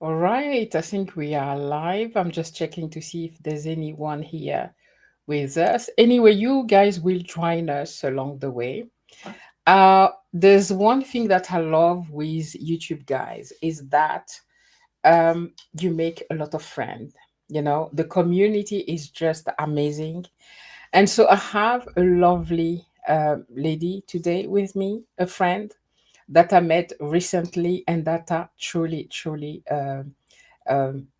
All right, I think we are live. I'm just checking to see if there's anyone here with us. Anyway, you guys will join us along the way. There's one thing that I love with YouTube guys is that you make a lot of friends. The community is just amazing. And so I have a lovely lady today with me, a friend that I met recently and that I truly, truly I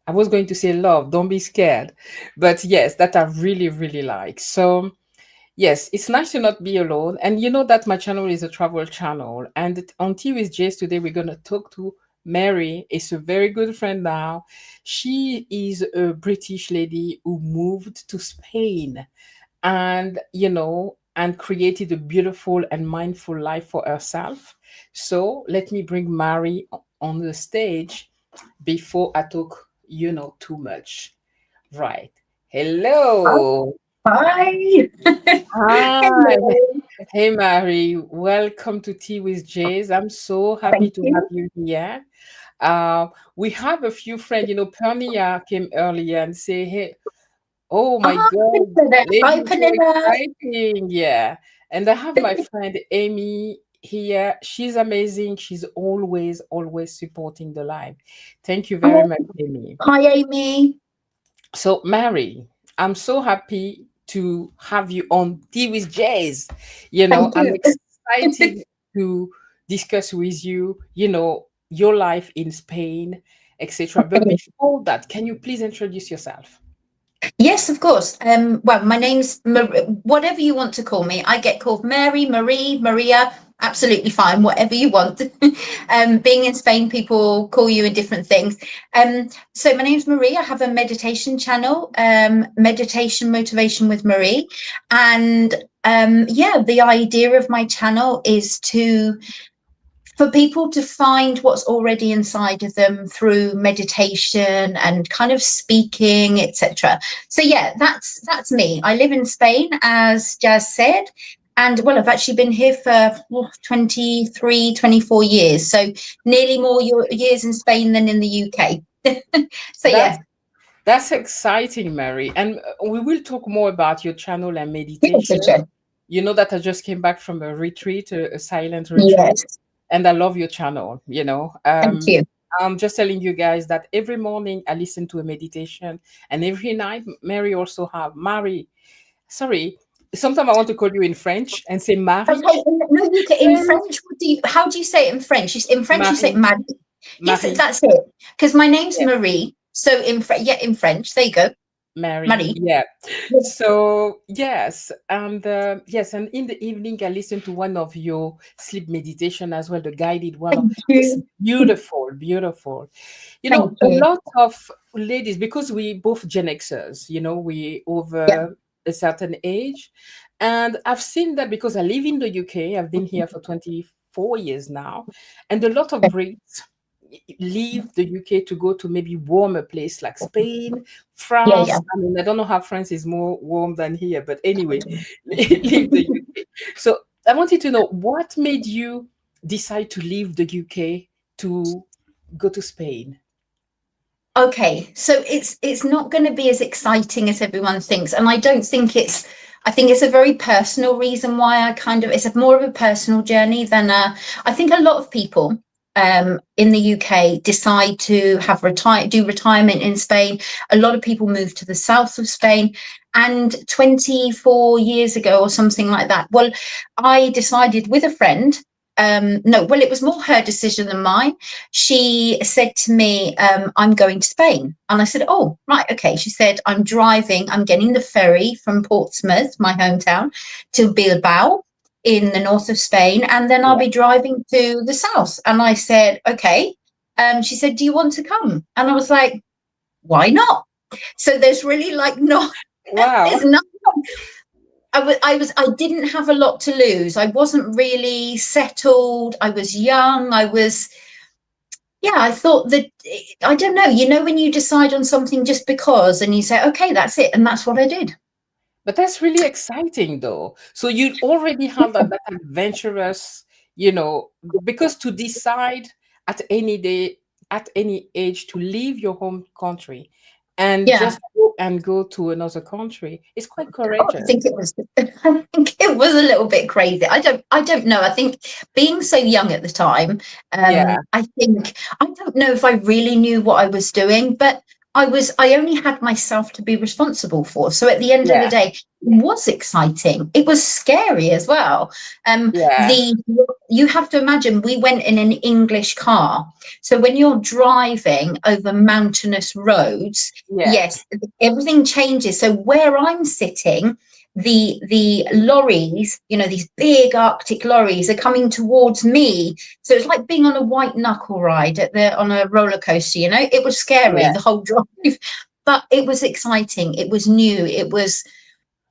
was going to say love, don't be scared. But yes, that I really, really like. So, yes, it's nice to not be alone. And you know that my channel is a travel channel. And on Tea with Jase today, we're going to talk to Mary. Is a very good friend now. She is a British lady who moved to Spain and created a beautiful and mindful life for herself. So let me bring Mary on the stage before I talk, too much. Right. Hello. Hi. Hi. Hello. Hey, Mary. Welcome to Tea with Jays. I'm so happy Thank to have you. you here. We have a few friends, Pernia came earlier and say, hey, oh my Ah, God, Vanilla. Hi, ladies, so Vanilla. exciting. Yeah. And I have my friend Amy here. She's amazing. She's always, always supporting the live. Thank you very Oh, much, Amy. hi, Amy. So, Mary, I'm so happy to have you on Tea with Jazz. Thank I'm you. excited to discuss with you, your life in Spain, etc. But before that, can you please introduce yourself? Yes, of course. Well, my name's whatever you want to call me. I get called Mary, Marie, Maria. Absolutely fine, whatever you want. Being in Spain, people call you in different things. So my name's Marie. I have a meditation channel, Meditation Motivation with Marie, and yeah, the idea of my channel is to for people to find what's already inside of them through meditation and kind of speaking, etc. So yeah, that's me. I live in Spain, as Jazz said, and well, I've actually been here for 23, 24 years, so nearly more years in Spain than in the UK. So That's yeah. that's exciting, Mary. And we will talk more about your channel and Yeah, for meditation. sure. You know that I just came back from a retreat, a silent retreat, Yes, and I love your channel. thank you. I'm just telling you guys that every morning I listen to a meditation, and every night Mary also have Mary. Sorry, sometimes I want to call you in French and say Marie. Okay, no, you can in French. How do you say it in French? In French, you say Marie, Marie. Yes, Marie, that's it. Because my name's yeah, Marie. So yeah, in French, there you go, Marie, Marie. yeah. Yes, So yes, and in the evening I listen to one of your sleep meditation as well, the guided one. thank It's you, beautiful, beautiful. thank A you. lot of ladies, because we both Gen Xers, we Yeah, over a certain age, and I've seen that because I live in the UK. I've been here for 24 years now, and a lot of Brits leave the UK to go to maybe warmer place like Spain, yeah, yeah. France. I mean, I don't know how France is more warm than here, but anyway, leave the UK. So I wanted to know what made you decide to leave the UK to go to Spain. Okay, so it's not going to be as exciting as everyone thinks, and I don't think it's. I think it's a very personal reason why I kind of. It's a more of a personal journey than a. I think a lot of people in the UK decide to do retirement in Spain. A lot of people move to the south of Spain, and 24 years ago or something like that. Well, I decided with a friend. No, well, it was more her decision than mine. She said to me, I'm going to Spain. And I said, oh, right, okay. She said, I'm getting the ferry from Portsmouth, my hometown, to Bilbao in the north of Spain. And then I'll Yeah. be driving to the south. And I said, okay. She said, do you want to come? And I was like, why not? So there's really like not, Wow. there's nothing. I didn't have a lot to lose. I wasn't really settled. I was young. Yeah, I thought that, I don't know, when you decide on something just because and you say, okay, that's it. And that's what I did. But that's really exciting though. So you already have that adventurous, you know, because to decide at any day at any age to leave your home country and Yeah. just go and go to another country. It's quite Oh, I courageous. think it was. I think it was a little bit crazy. I don't know. I think being so young at the time, Yeah, I think I don't know if I really knew what I was doing, but I only had myself to be responsible for. So at the end of the yeah, day, it was exciting. It was scary as well. yeah, The You have to imagine we went in an English car. So when you're driving over mountainous roads, yeah, yes, everything changes. So where I'm sitting, the lorries, you know, these big Arctic lorries are coming towards me. So it's like being on a white knuckle ride on a roller coaster, you know. It was scary, yeah. the whole drive, but it was exciting. It was new. It was,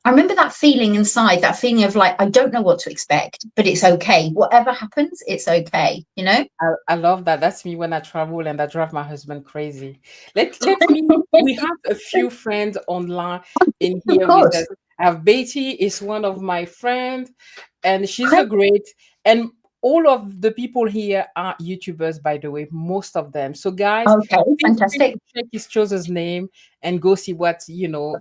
I remember that feeling inside, that feeling of like, I don't know what to expect, but it's okay. Whatever happens, it's okay, you know? I love that. That's me when I travel and I drive my husband crazy. Let me. We have a few friends online in Of here with us. course. I have Betty is one of my friends, and she's Okay. a great. And all of the people here are YouTubers, by the way, most of them. So, guys, Okay. feel free Fantastic. to check his chosen's name and go see what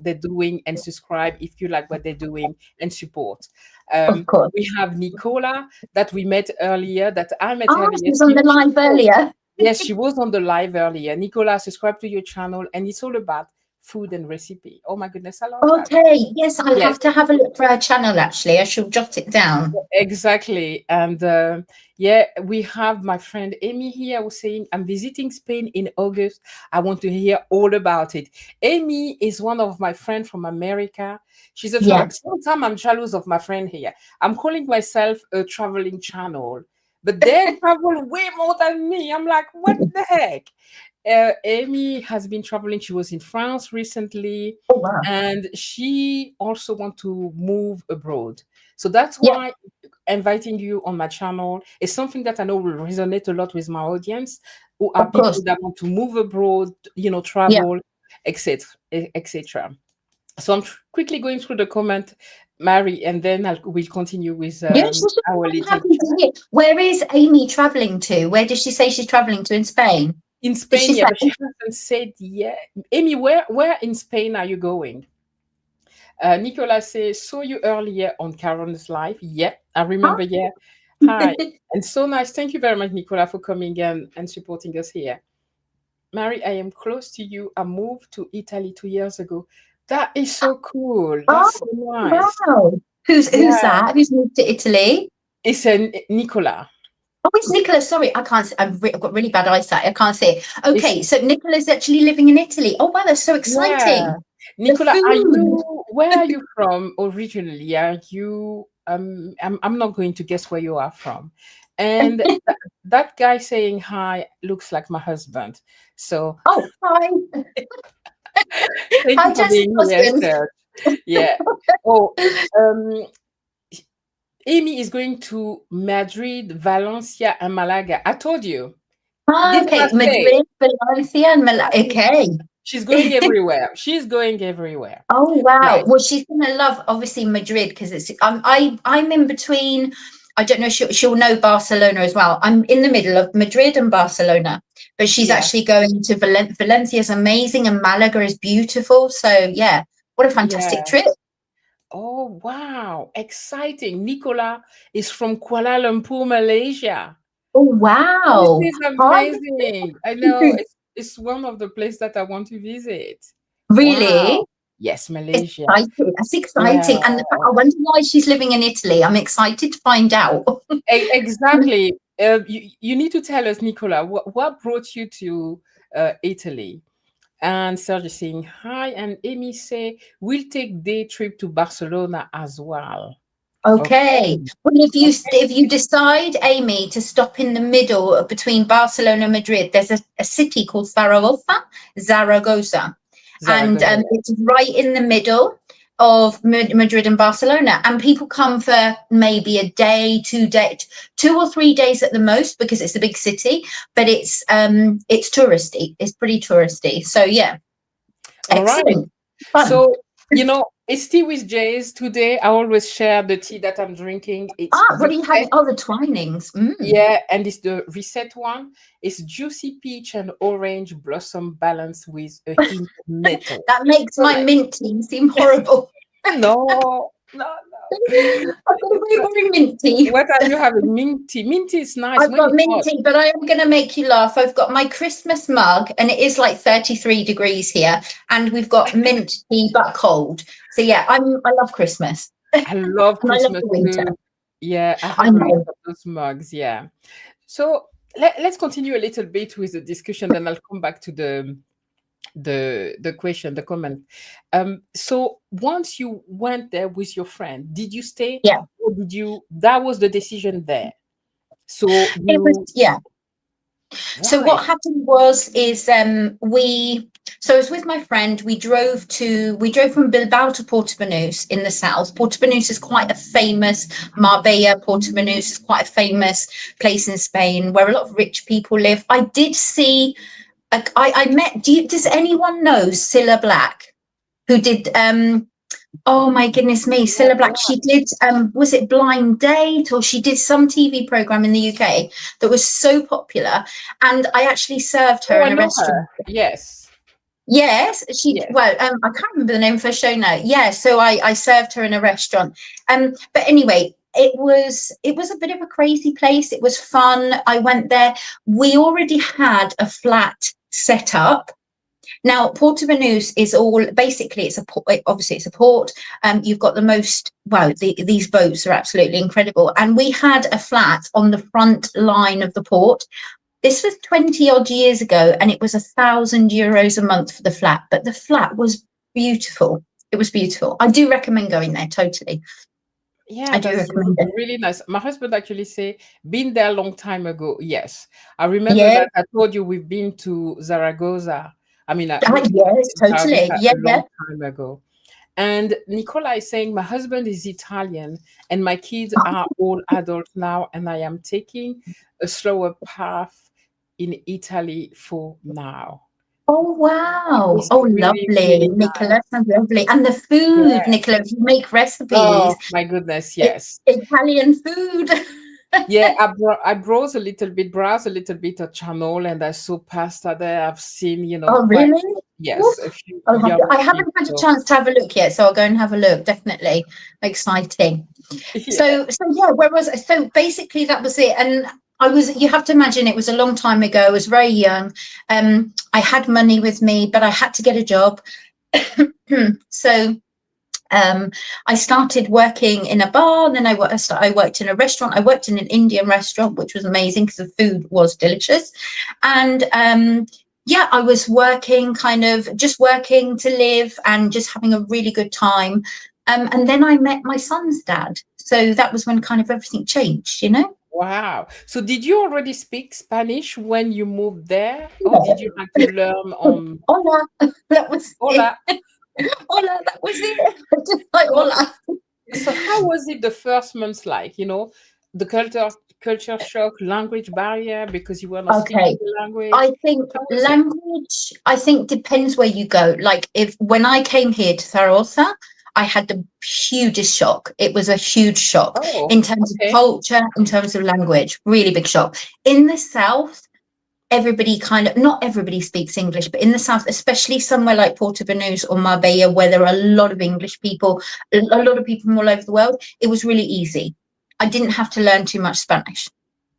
they're doing and subscribe if you like what they're doing and support. Of course. We have Nicola that we met earlier, that I met Oh, she earlier. was on the live earlier. Yes, she was on the live earlier. Nicola, subscribe to your channel, and it's all about food and recipe. Oh my goodness, I love that. Okay, yes, I'll Yes, have to have a look for her channel actually. I shall jot it down. exactly. And yeah, we have my friend Amy here who's saying, I'm visiting Spain in August. I want to hear all about it. Amy is one of my friends from America. She's a Yeah. travel. Sometimes I'm jealous of my friend here. I'm calling myself a traveling channel, but they travel way more than me. I'm like, what the heck? Amy has been traveling. She was in France recently, Oh wow. and she also want to move abroad. So that's Yeah, why inviting you on my channel is something that I know will resonate a lot with my audience, who are of people course. that want to move abroad, Yeah. travel, etc., etc. So I'm quickly going through the comment, Mary, and then we'll continue with Yes, our I'm little happy to chat. hear. Where is Amy traveling to? Where does she say she's traveling to in Spain? In Did she Spain, yeah, say? but she hasn't said yet. Amy, where in Spain are you going? Nicola says, saw you earlier on Karen's live. Yeah, I Huh? remember. Yeah. Hi. And so nice. Thank you very much, Nicola, for coming and supporting us here. Mary, I am close to you. I moved to Italy 2 years ago. That is so cool. Oh That's so nice. wow. Who's Yeah. that? Who's moved to Italy? It's a Nicola. Oh, it's Nicola. Sorry, I can't. I've got really bad eyesight. I can't see it. It's Okay, so Nicola's actually living in Italy. Oh wow, that's so yeah. exciting. The Nicola, food. where are you from originally? Are you I'm not going to guess where you are from. And that guy saying hi looks like my husband. So Oh, hi. thank you Hi, for Jase's being here, husband. sir. Yeah. Oh, um Amy is going to Madrid, Valencia, and Malaga. I told you. Ah, Didn't I okay, say? Madrid, Valencia, and Okay. She's going everywhere. She's going everywhere. Oh wow. Right. Well, she's gonna love obviously Madrid because it's I'm in between. I don't know. She'll know Barcelona as well. I'm in the middle of Madrid and Barcelona, but she's Yeah. actually going to Valencia is amazing and Malaga is beautiful. So yeah, what a fantastic Yeah. trip. Oh, wow. Exciting. Nicola is from Kuala Lumpur, Malaysia. Oh This wow. is Hi. amazing. I know it's one of the places that I want to visit. Really? Wow. Yes, It's Malaysia. exciting. That's Yeah. exciting. And I wonder why she's living in Italy. I'm excited to find out. Exactly. You need to tell us, Nicola, what brought you to Italy? And Serge is saying hi, and Amy say we'll take day trip to Barcelona as well. Okay. Okay. Well, Okay. if you decide, Amy, to stop in the middle between Barcelona and Madrid, there's a city called Zaragoza, and Zaragoza. it's right in the middle of Madrid and Barcelona. And people come for maybe a day, 2 day, 2 or 3 days at the most because it's a big city. But it's touristy. It's pretty touristy. So yeah, All right. excellent, fun. So, It's tea with Jase. Today, I always share the tea that I'm drinking. It's Ah, what are you having? reset. Oh, the Twinings. Yeah, and it's the reset one. It's juicy peach and orange blossom balanced with a hint of nettle. That makes So my mint tea seem horrible. no, no, I've no. got a very boring mint tea. What are you having? Minty. Minty is nice I've when got it's mint hot. tea, but I am going to make you laugh. I've got my Christmas mug, and it is like 33 degrees here, and we've got mint tea, but cold. So yeah, I love Christmas, and I love I love Christmas the winter. too. Yeah, I I have a lot know. of those mugs. Yeah. So let's continue a little bit with the discussion, then I'll come back to the question, the comment. So once you went there with your friend, did you stay Yeah, or did you that was the decision there? So it was. you Yeah. So why? what happened was is we so I was with my friend. We drove from Bilbao to Portobanús in the south. Portobanús is quite a famous Marbella. Portobanús is quite a famous place in Spain where a lot of rich people live. I did see. I met. Does anyone know Cilla Black, who did oh my goodness me, Yeah, Cilla Black. She did was it Blind Date, or she did some TV program in the UK that was so popular, and I actually served her oh, I in a know restaurant. her. Yes. Yes, Yes. well, I can't remember the name of her show now. Yeah, so I served her in a restaurant. But anyway, it was a bit of a crazy place. It was fun. I went there. We already had a flat set up. Now, Portobanús is all basically it's a port. Obviously, it's a port. You've got the most. Wow, these boats are absolutely incredible. And we had a flat on the front line of the port. This was 20 odd years ago, and it was €1,000 a month for the flat. But the flat was beautiful. It was beautiful. I do recommend going there. Totally, Yeah, I do that's recommend it. really nice. My husband actually say, been there a long time ago. Yes. I remember Yeah, that I told you we've been to Zaragoza. I mean, we've been yes, in totally. Zaragoza Yeah, a yeah. long time ago. And Nicola is saying, my husband is Italian and my kids are all adults now, and I am taking a slower path in Italy for now. Oh wow! It's Oh, really, lovely, really Nicola. nice. Sounds lovely. And the food, Yeah. Nicola. If you make Oh recipes, my goodness, it's yes. Italian food. Yeah, I browse a little bit of channel, and I saw pasta there. I've seen, Oh, quite really? Oof. yes, a few Oh, young I haven't had a people. chance to have a look yet, so I'll go and have a look. Definitely exciting. Yeah. So yeah, where was I? So basically that was it. And you have to imagine it was a long time ago. I was very young. I had money with me, but I had to get a job. So I started working in a bar. Then I worked in a restaurant. I worked in an Indian restaurant, which was amazing because the food was delicious. And yeah, I was working, kind of just working to live and just having a really good time. And then I met my son's dad. So that was when kind of everything changed, you know? Wow. So did you already speak Spanish when you moved there, or did you No. have to learn on Hola. That was it. hola? Hola. That was it. Just like So hola. so how was it the first months like, the culture shock, language barrier because you were not speaking Okay. the I language? think How was it? language, I think depends where you go. Like if when I came here to Zaragoza, I had the hugest shock. It was a huge shock Oh, in terms of okay. culture, in terms of language, really big shock. In the south, everybody kind of, not everybody speaks English, but in the south, especially somewhere like Portobanús or Marbella, where there are a lot of English people, a lot of people from all over the world, it was really easy. I didn't have to learn too much Spanish.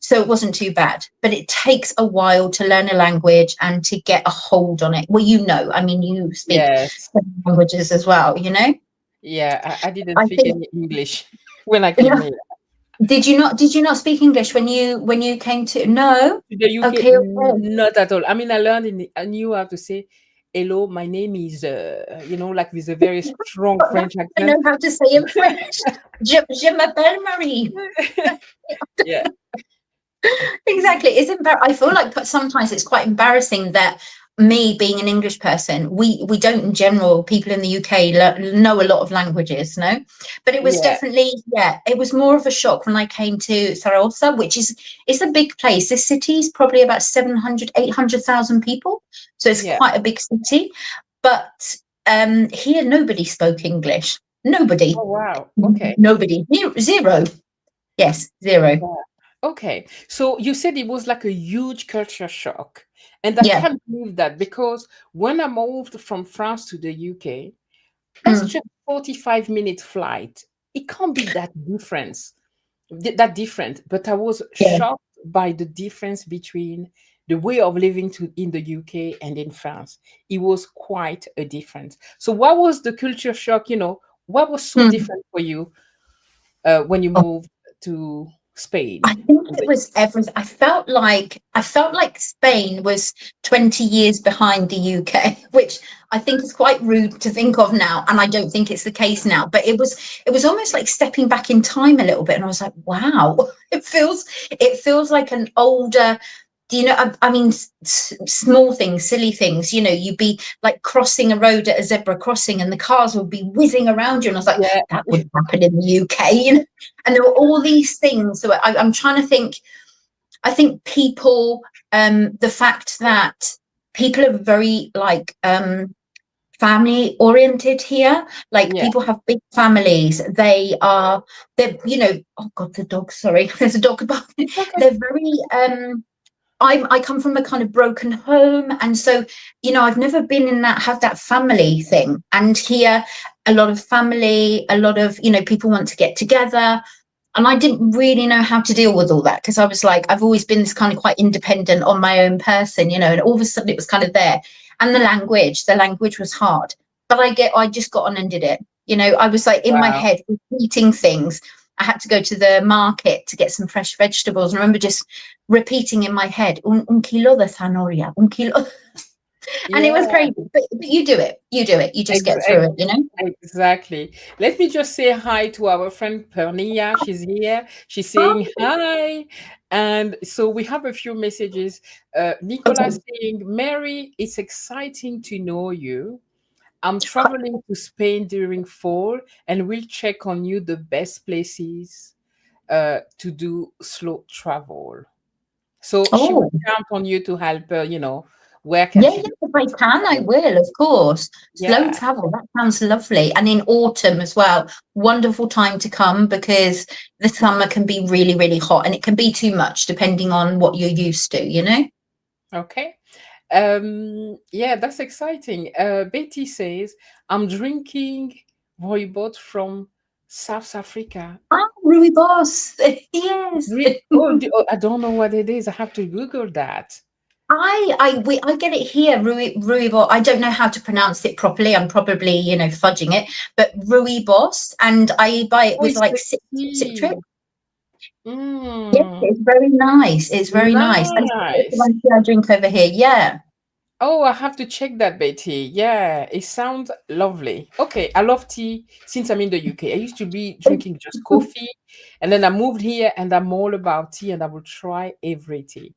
So it wasn't too bad, but it takes a while to learn a language and to get a hold on it. Well, I mean, you speak Yes. languages as well, you know? Yeah, I didn't I speak think, any English when I came here. did you not speak English when you came to, no? To the UK, Okay, okay. not at all. I mean, I knew how to say, hello, my name is, like with a very strong But French that's what I accent. know how to say in French. Je m'appelle Marie. Yeah, Exactly. I feel like sometimes it's quite embarrassing that me being an English person, we don't in general, people in the UK know a lot of languages, no? But it was yeah, definitely, yeah, it was more of a shock when I came to Zaragoza, which is a big place. This city is probably about 700, 800,000 people. So it's yeah. quite a big city. But Here nobody spoke English. Nobody. Oh, wow. Okay. Nobody. Zero. Yes, zero. Yeah. Okay. So you said it was like a huge culture shock. And I Yeah. can't believe that because when I moved from France to the UK, that's Mm. just 45-minute flight. It can't be that different. But I was Yeah. shocked by the difference between the way of living in the UK and in France. It was quite a difference. So what was the culture shock? What was so Mm. different for you when you Oh, moved to Spain I think from it the was everything. I felt like Spain was 20 years behind the UK, which I think is quite rude to think of now, and I don't think it's the case now. But it was almost like stepping back in time a little bit, and I was like, wow, it feels like an older. I mean, small things, silly things. You'd be like crossing a road at a zebra crossing, and the cars would be whizzing around you, and I was like, Yeah, that wouldn't happen in the UK. And there were all these things. So I'm trying to think. I think people, the fact that people are very like family oriented here. Like yeah. people have big families. They're. Oh God, the dog. Sorry, there's a dog above. It's okay. They're very. I come from a kind of broken home, and so I've never been in that had that family thing. And here, a lot of family, a lot of people want to get together, and I didn't really know how to deal with all that because I was like, I've always been this kind of quite independent on my own person, and all of a sudden it was kind of there. And the language was hard, but I just got on and did it. I was like in my Wow. head repeating things. I had to go to the market to get some fresh vegetables. I remember just repeating in my head, un kilo de zanahoria, un kilo. And it Yeah, was crazy. But you do it. You just ex- get through ex- it. exactly. Let me just say hi to our friend Pernia. She's here. She's Oh, saying hi. And so we have a few messages. Nicola okay. saying, Mary, it's exciting to know you. I'm traveling to Spain during fall and we'll check on you the best places to do slow travel. So she will Oh, count on you to help her, where can yeah, she yeah. do If I can, I travel? will, of course. Slow Yeah. travel, that sounds lovely. And in autumn as well, wonderful time to come because the summer can be really, really hot and it can be too much depending on what you're used to. Okay. Yeah, that's exciting. Betty says, I'm drinking rooibos from South Africa. Ah, Rui Boss. Yes. Oh, I don't know what it is. I have to Google that. I get it here, Ruibos. I don't know how to pronounce it properly. I'm probably, fudging it, but Ruibos, and I buy it Oh, with it's like the citric. tea. Yes, Mm, it's very nice. It's very nice. And it's the nice. one I drink over here. Yeah. Oh, I have to check that, Betty. Yeah, it sounds lovely. Okay, I love tea since I'm in the UK. I used to be drinking just coffee, and then I moved here and I'm all about tea and I will try every tea.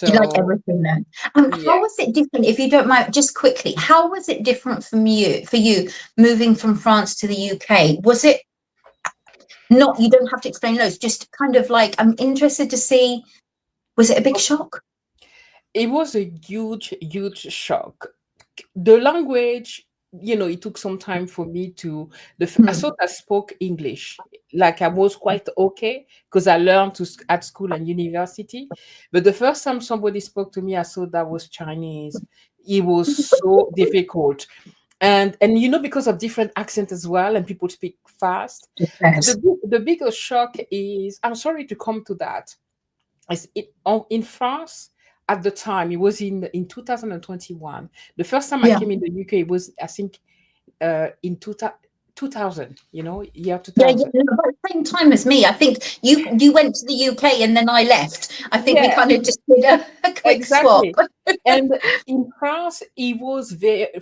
You like So, everything then. yeah, How was it different, if you don't mind, just quickly, how was it different for you moving from France to the UK? Was it not, you don't have to explain loads, just kind of like, I'm interested to see, was it a big shock? it was a huge, huge shock. The language, it took some time for me to. I Hmm. thought I spoke English, like I was quite okay because I learned at school and university. But the first time somebody spoke to me, I thought that was Chinese. It was so difficult, and because of different accent as well, and people speak fast. Yes. The biggest shock is, I'm sorry to come to that, in France at the time. It was in 2021. The first time I Yeah. came in the UK was, I think, in 2000. Year Yeah, yeah, 2000. no, about the same time as me. I think you went to the UK and then I left. I think we Yeah, kind of just did a quick swap. exactly. And in France,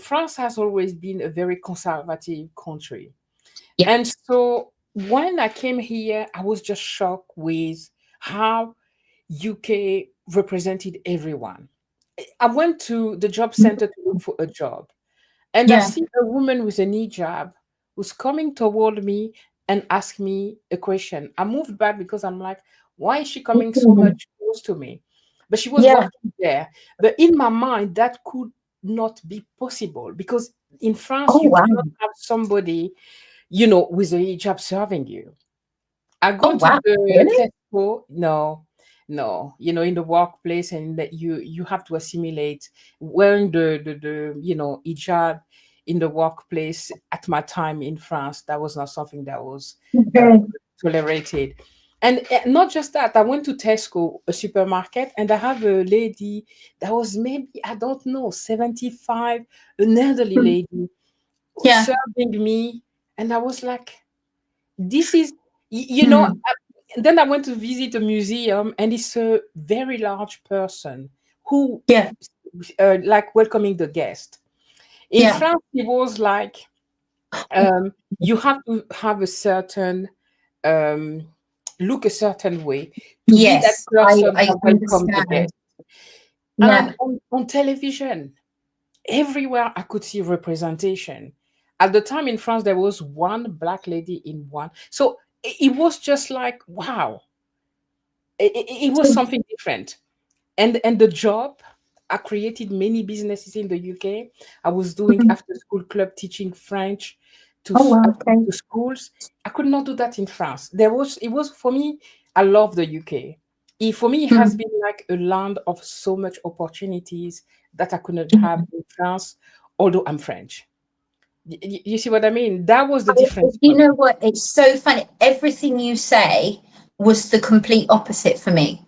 France has always been a very conservative country. Yeah. And so when I came here, I was just shocked with how UK represented everyone. I went to the job center to look for a job, and I Yeah. see a woman with a hijab who's coming toward me and ask me a question. I moved back because I'm like, why is she coming so Mhm. much close to me? But she was Yeah. working there. But in my mind, that could not be possible because in France Oh, you wow. cannot have somebody, with a hijab serving you. I Oh, go to wow. the Really? Tesco. No, no, in the workplace, and that you have to assimilate wearing the hijab in the workplace. At my time in France, that was not something that was uh, Okay. tolerated. And not just that, I went to Tesco, a supermarket, and I have a lady that was maybe, I don't know, 75, an elderly Hmm. lady Yeah. serving me, and I was like, this is, Hmm. then I went to visit a museum, and it's a very large person who, Yeah. like, welcoming the guest. In Yeah. France, it was like, you have to have a certain, um, look a certain way to be that Yes, person I that welcomes the understand. guest. And Yeah. on television, everywhere I could see representation. At the time in France, there was one black lady in one. So it was just like, wow, it was So, something different. And the job, I created many businesses in the UK. I was doing mhm. after school club teaching French Oh, wow. Okay. to schools. I could not do that in France. It was for me, I love the UK. For me, it has Hmm. been like a land of so much opportunities that I couldn't have in France, although I'm French. You see what I mean? That was the difference You for know me. what? It's so funny. Everything you say was the complete opposite for me.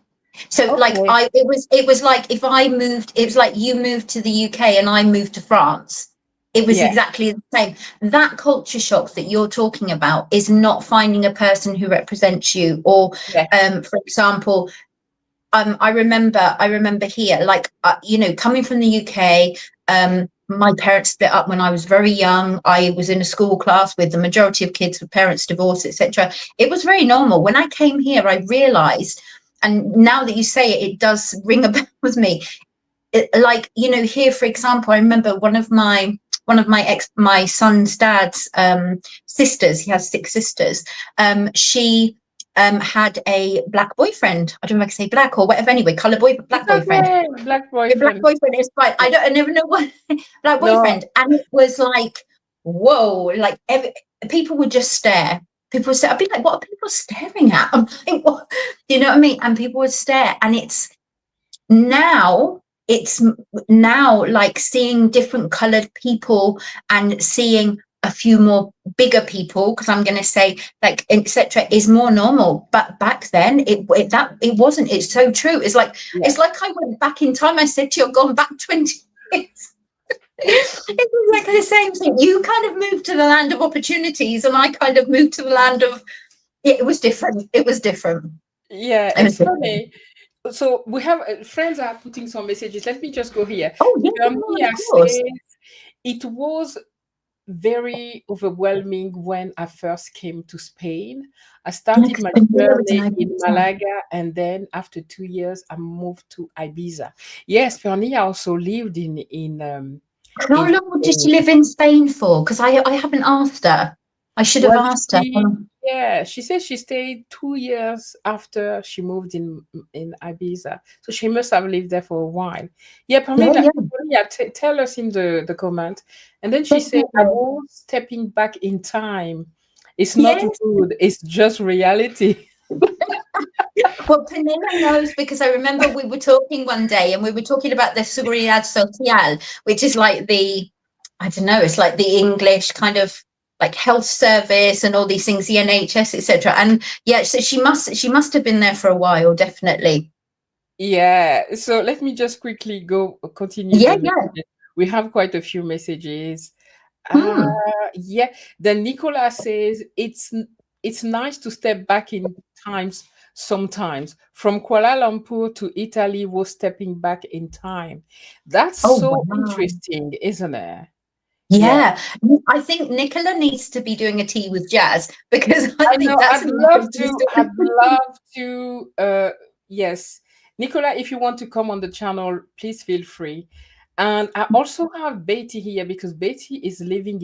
So like Okay. it was like if I moved, it was like you moved to the UK and I moved to France. It was Yeah. exactly the same. That culture shock that you're talking about is not finding a person who represents you, or Yeah. for example, I remember here, like, coming from the UK. My parents split up when I was very young. I was in a school class with the majority of kids with parents divorced, etc. It was very normal. When I came here, I realised, and now that you say it, it does ring a bell with me. Like, here, for example, I remember one of my son's dad's sisters. He has six sisters. She had a black boyfriend. I don't know if I can say black or whatever. Anyway, It's black boyfriend. okay. Black A black boyfriend. boyfriend is fine. I never know what black No. boyfriend, and it was like, whoa, like people would just stare. People would stare. I'd be like, what are people staring at? I'm like, what? You know what I mean? And people would stare, and now it's now like seeing different colored people and seeing a few more bigger people, because I'm going to say, like, etc., is more normal. But back then it wasn't. It's so true. It's like, Yeah. I went back in time. I said to you, I've gone back 20 years. It's exactly the same thing. You kind of moved to the land of opportunities, and I kind of moved to the land of, it was different. It was different. Yeah, It was it's different. funny. So we have friends are putting some messages. Let me just go here. Oh yeah, Mia of course. says it was very overwhelming when I first came to Spain. I Yeah, started 'cause my Vanilla was an journey in Ibiza. Malaga, and then after 2 years, I moved to Ibiza. Yes, Pernia also lived How in long did Spain. she live in Spain for? Because I haven't asked her. I should have Well, asked her. she says she stayed 2 years after she moved in Ibiza, so she must have lived there for a while. Yeah, Yeah, Pamela, yeah, yeah, tell us in the comment. And then she said, "I definitely. was stepping back in time. It's not Yes. good. It's just reality." Well, Pernilla knows, because I remember we were talking one day and we were talking about the Seguridad Social, which is like I don't know, it's like the English kind of like health service and all these things, the NHS, etc. And yeah, so she must have been there for a while, definitely. Yeah. So let me just quickly go continue Yeah, the yeah. message. We have quite a few messages. Uh, Hmm. yeah. Then Nicola says it's nice to step back in times sometimes. From Kuala Lumpur to Italy was stepping back in time. That's Oh, so wow. interesting, isn't it? Yeah. Yeah, I think Nicola needs to be doing a tea with Jazz, because I I think know. that's I'd an love interesting to. I'd story. love to. Yes, Nicola, if you want to come on the channel, please feel free. And I also have Betty here because Betty is living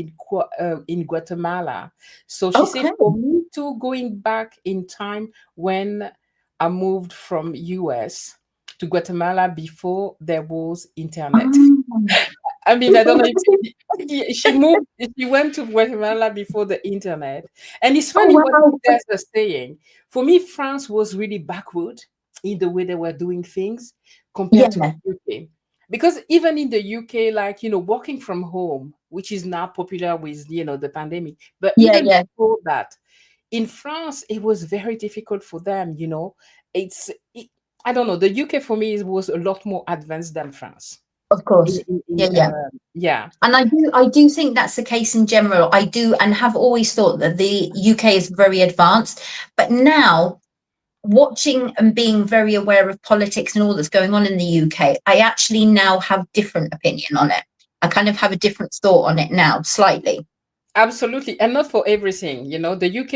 in Guatemala. So she said, Okay. for me too, going back in time when I moved from US to Guatemala before there was internet. Um, I mean, I don't know if she moved. She went to Guatemala before the internet, and it's Oh funny what wow. you guys are saying. For me, France was really backward in the way they were doing things compared to the Yeah, UK. Because even in the UK, like working from home, which is now popular with the pandemic, but yeah, even yeah. before that, in France, it was very difficult for them. It's it, I don't know. The UK for me was a lot more advanced than France Of in, course. Yeah, yeah. yeah, And I do think that's the case in general. I do and have always thought that the UK is very advanced. But now, watching and being very aware of politics and all that's going on in the UK, I actually now have different opinion on it. I kind of have a different thought on it now, slightly. absolutely, and not for everything. The UK,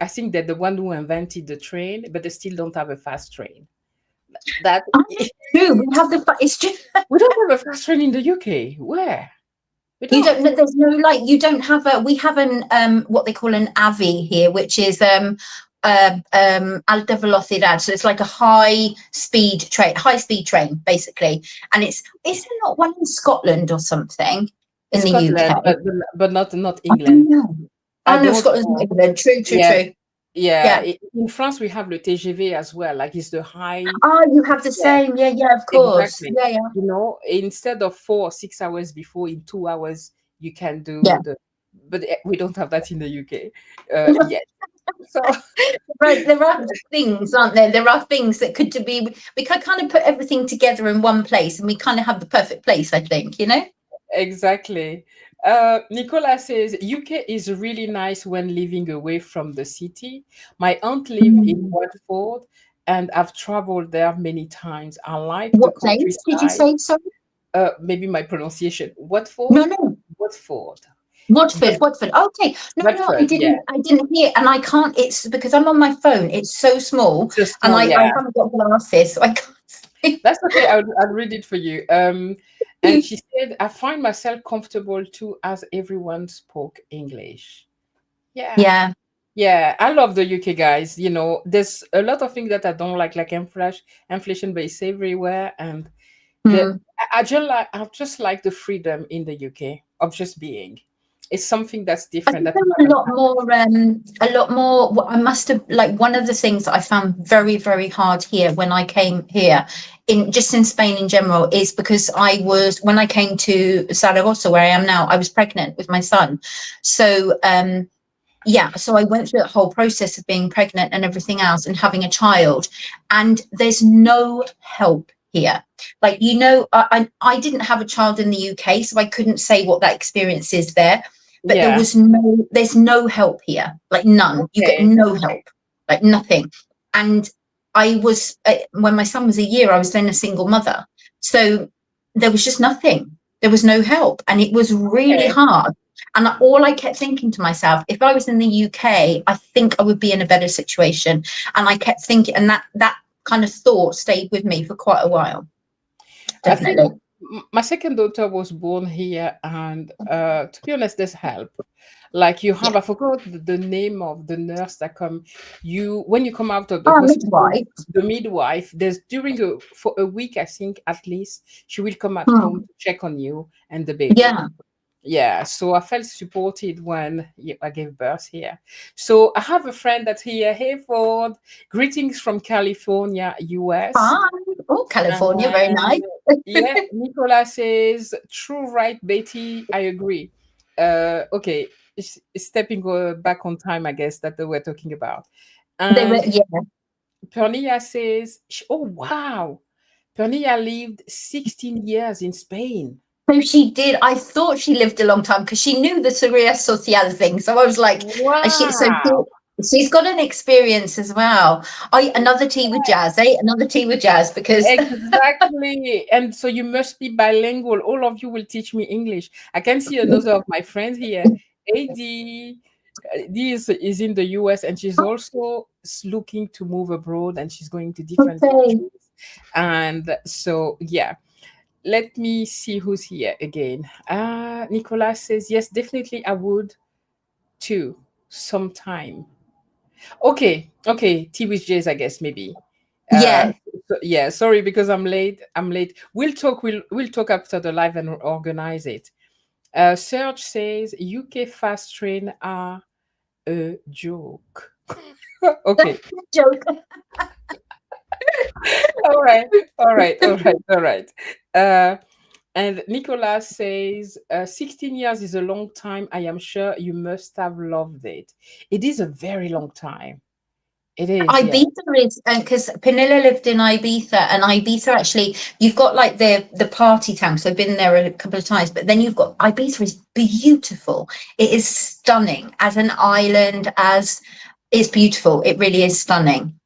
I think they're the one who invented the train, but they still don't have a fast train. That Oh, that's true. We have it's just we don't have a fast train in the UK. Where we you don't don't. know. There's no like you don't have a. We have an what they call an AVI here, which is alta velocidad. So it's like a high speed train basically. And is there not one in Scotland or something in the UK? Scotland, but not I England. don't know. I Oh no, don't Scotland's not know. England. True, true, Yeah, true. yeah. Yeah. In France, we have le TGV as well. Like it's the high. Oh, you have the Yeah, same. Yeah, yeah, of course. exactly. Yeah, yeah, Instead of 4 or 6 hours before, in 2 hours you can do yeah. the. But we don't have that in the UK yet. So Right, there are things, aren't there? There are things that could to be. We can kind of put everything together in one place, and we kind of have the perfect place. I think, you know. exactly. Nicola says UK is really nice when living away from the city. My aunt live in Mm. Watford, and I've traveled there many times. I like the What place did you countryside. say? Sorry. Maybe my pronunciation. No, Watford, no. Watford, Watford, but Watford. Okay. No, no, I Watford. Yeah, didn't. I didn't hear, and I can't. It's because I'm on my phone. It's so small, it's a and small. I Yeah, haven't got glasses, so I can't that's okay. I'll read it for you. And see. she said, I find myself comfortable too as everyone spoke English. Yeah. Yeah. Yeah, I love the UK guys. There's a lot of things that I don't like inflation, but it's everywhere. And the Hmm. I just like the freedom in the UK of just being. It's something that's I different think that we I'm a haven't lot had. more, what I must have, like, one of the things that I found very, very hard here when I came here, in Spain in general, is because when I came to Zaragoza, where I am now, I was pregnant with my son. So, yeah, so I went through that whole process of being pregnant and everything else and having a child, and there's no help here. Like, I didn't have a child in the UK, so I couldn't say what that experience is there, but Yeah. there's no help here, like none. You get Okay. no help, like nothing. And when my son was a year, I was then a single mother, so there was just nothing. There was no help, and it was really Okay. hard. And all I kept thinking to myself, if I was in the UK, I think I would be in a better situation. And I kept thinking, and that kind of thought stayed with me for quite a while. I think Definitely. my second daughter was born here, and to be honest, there's help. Like you have, Yeah. I forgot the name of the nurse that come. When you come out of the Oh, hospital, midwife. the midwife. There's for a week, I think at least, she will come at home Hmm. to check on you and the baby. Yeah. Yeah, so I felt supported when I gave birth here. So I have a friend that's here. Hey, Ford. Greetings from California, US. Hi. Oh, California, very And nice. yeah, Nicola says, true, right, Betty. I agree. Okay, stepping back on time, I guess, that they were talking about. They were, And yeah. Pernia says, oh, wow. Pernia lived 16 years in Spain. So she did. I thought she lived a long time because she knew the Seguridad Social thing. So I was like, Wow. she's got an experience as well. Another tea with Jazz, eh? Another tea with Jazz because Exactly. And so you must be bilingual. All of you will teach me English. I can see another of my friends here. AD. Dee is in the US, and she's also looking to move abroad, and she's going to different okay. countries. And so, yeah, let me see who's here again. Nicolas says, yes, definitely I would too, sometime. Okay, tea with Jase, I guess, maybe. Uh, Yeah. yeah, sorry because I'm late. I'm late. We'll talk after the live and organize it. Serge says UK fast train are a joke. Okay. Joke. All right. All right. All right. All right. Uh, and Nicolas says, 16 years is a long time. I am sure you must have loved it. It is a very long time. It is, yeah. Ibiza is because Pernilla lived in Ibiza, and Ibiza actually you've got like the party town. So I've been there a couple of times, but then you've got Ibiza is beautiful. It is stunning as an island, as it's beautiful. It really is stunning.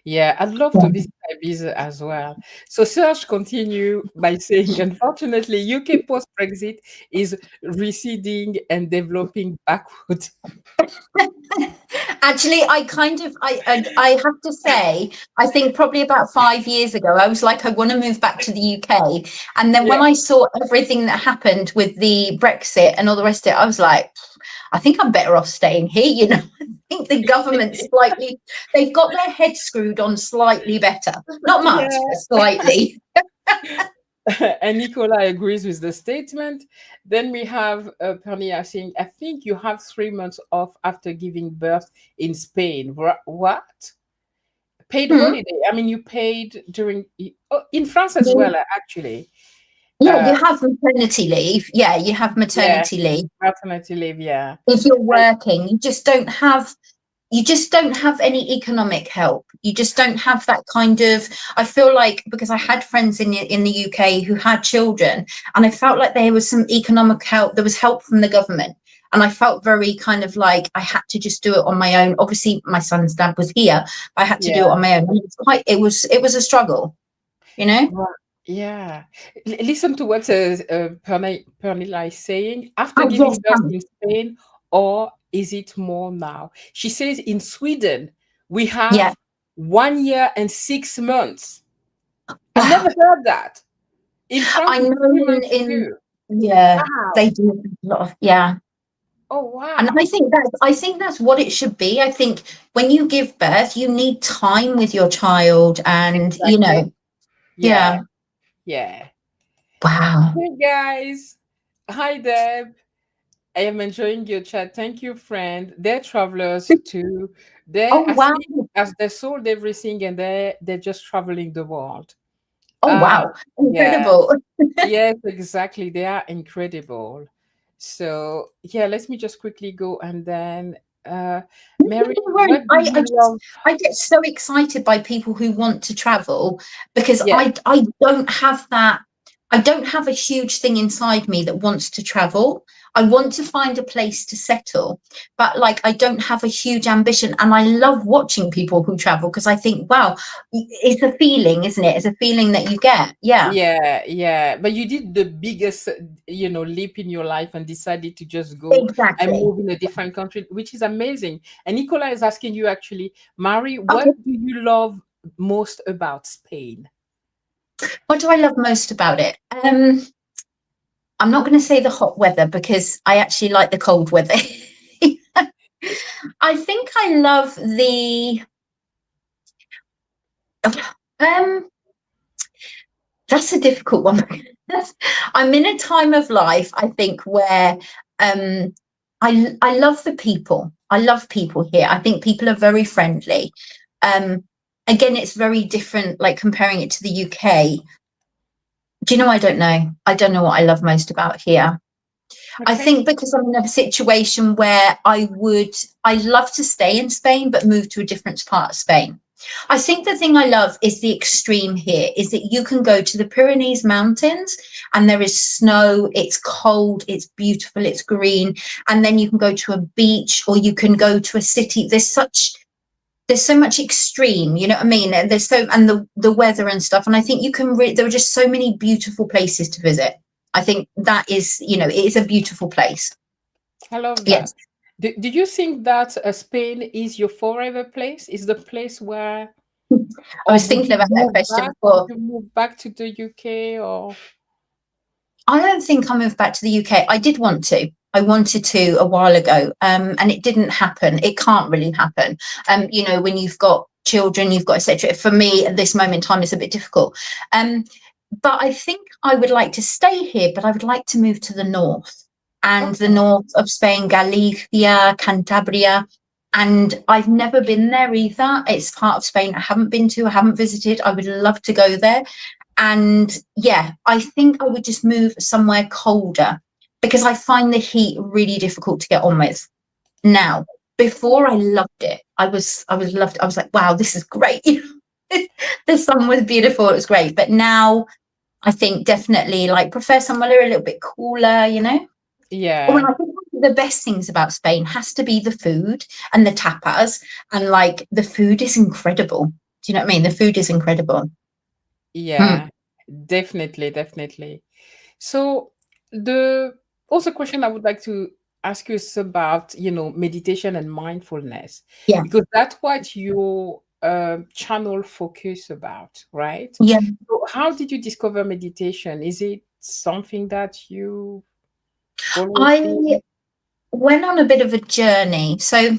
Yeah, I'd love to visit Ibiza as well. So Serge continue by saying, unfortunately, UK post-Brexit is receding and developing backward. Actually, I have to say, I think probably about 5 years ago, I was like, I want to move back to the UK. And then when Yeah, I saw everything that happened with the Brexit and all the rest of it, I was like, I think I'm better off staying here. You know, I think the government slightly, they've got their head screwed on slightly better. Not much, yeah. but slightly. And Nicola agrees with the statement. Then we have Pernia saying, I think you have 3 months off after giving birth in Spain. What? Paid Hmm. holiday? I mean, you paid during, oh, in France as well, actually. Yeah, Uh, you have maternity leave. Yeah, you have yeah, maternity leave. maternity leave, yeah. If you're And working, you just don't have any economic help. You just don't have that kind of. I feel like because I had friends in the UK who had children, and I felt like there was some economic help. There was help from the government, and I felt very kind of like I had to just do it on my own. Obviously, my son's dad was here. But I had to do it yeah, on my own. And it was a struggle, you know. right, yeah. Listen to what Pernilla is saying. After Oh yes, giving birth in Spain, or is it more now? She says in Sweden, we yeah. have 1 year and 6 months. I've never Wow. heard that. In France, I it's know 3 months in too. yeah Wow. they do a lot of yeah. Oh, And wow. I think that's what it should be. I think when you give birth, you need time with your child, and Exactly. Yeah, yeah. yeah. Wow. Hey, guys. Hi, Deb. I am enjoying your chat. Thank you, friend. They're travelers too. Oh They, I wow. think, as they sold everything and they're just traveling the world. Oh Uh wow. yeah, Incredible. yes, exactly. They are incredible. So yeah, let me just quickly go and then uh Mary, Don't worry. what do you love? I get so excited by people who want to travel because Yeah, I don't have that. I don't have a huge thing inside me that wants to travel. I want to find a place to settle, but like I don't have a huge ambition. And I love watching people who travel because I think, wow, it's a feeling, isn't it? It's a feeling that you get. Yeah, yeah, yeah. But you did the biggest, leap in your life and decided to just go and exactly. move in a different country, which is amazing. And Nicola is asking you actually, Mari, Okay. what do you love most about Spain? What do I love most about it? I'm not going to say the hot weather because I actually like the cold weather. I think I love the. Um, that's a difficult one. I'm in a time of life, I think, where um, I love the people. I love people here. I think people are very friendly. Um, again, it's very different, like comparing it to the UK. Do you know? I don't know. I don't know what I love most about here. I Okay. think because I'm in a situation where I'd love to stay in Spain, but move to a different part of Spain. I think the thing I love is the extreme here is that you can go to the Pyrenees Mountains and there is snow, it's cold, it's beautiful, it's green. And then you can go to a beach or you can go to a city. There's so much extreme, you know what I mean? And the weather and stuff. And I think there are just so many beautiful places to visit. I think that is, it is a beautiful place. I love that. Yes. Do you think that Spain is your forever place? Is the place where, I or was thinking about that question would before. you move back to the UK or? I don't think I moved back to the UK. I did want to. I wanted to a while ago, and it didn't happen. It can't really happen. When you've got children, you've got etc. For me at this moment in time, it's a bit difficult. But I think I would like to stay here, but I would like to move to the north, and the Okay. north of Spain, Galicia, Cantabria. And I've never been there either. It's part of Spain I haven't been to, I haven't visited. I would love to go there. And yeah, I think I would just move somewhere colder because I find the heat really difficult to get on with now. Before I loved it. I was like, wow, this is great. The sun was beautiful, it was great. But now I think definitely like prefer somewhere a little bit cooler, you know. Oh, and Yeah. I think one of the best things about Spain has to be the food and the tapas. And like the food is incredible. Do you know what I mean? The food is incredible. Mm. Yeah. Definitely, definitely. So the also question I would like to ask you is about, meditation and mindfulness, Yeah. because that's what your channel focus about, right? Yeah. So how did you discover meditation? Is it something that you always I did? went on a bit of a journey. So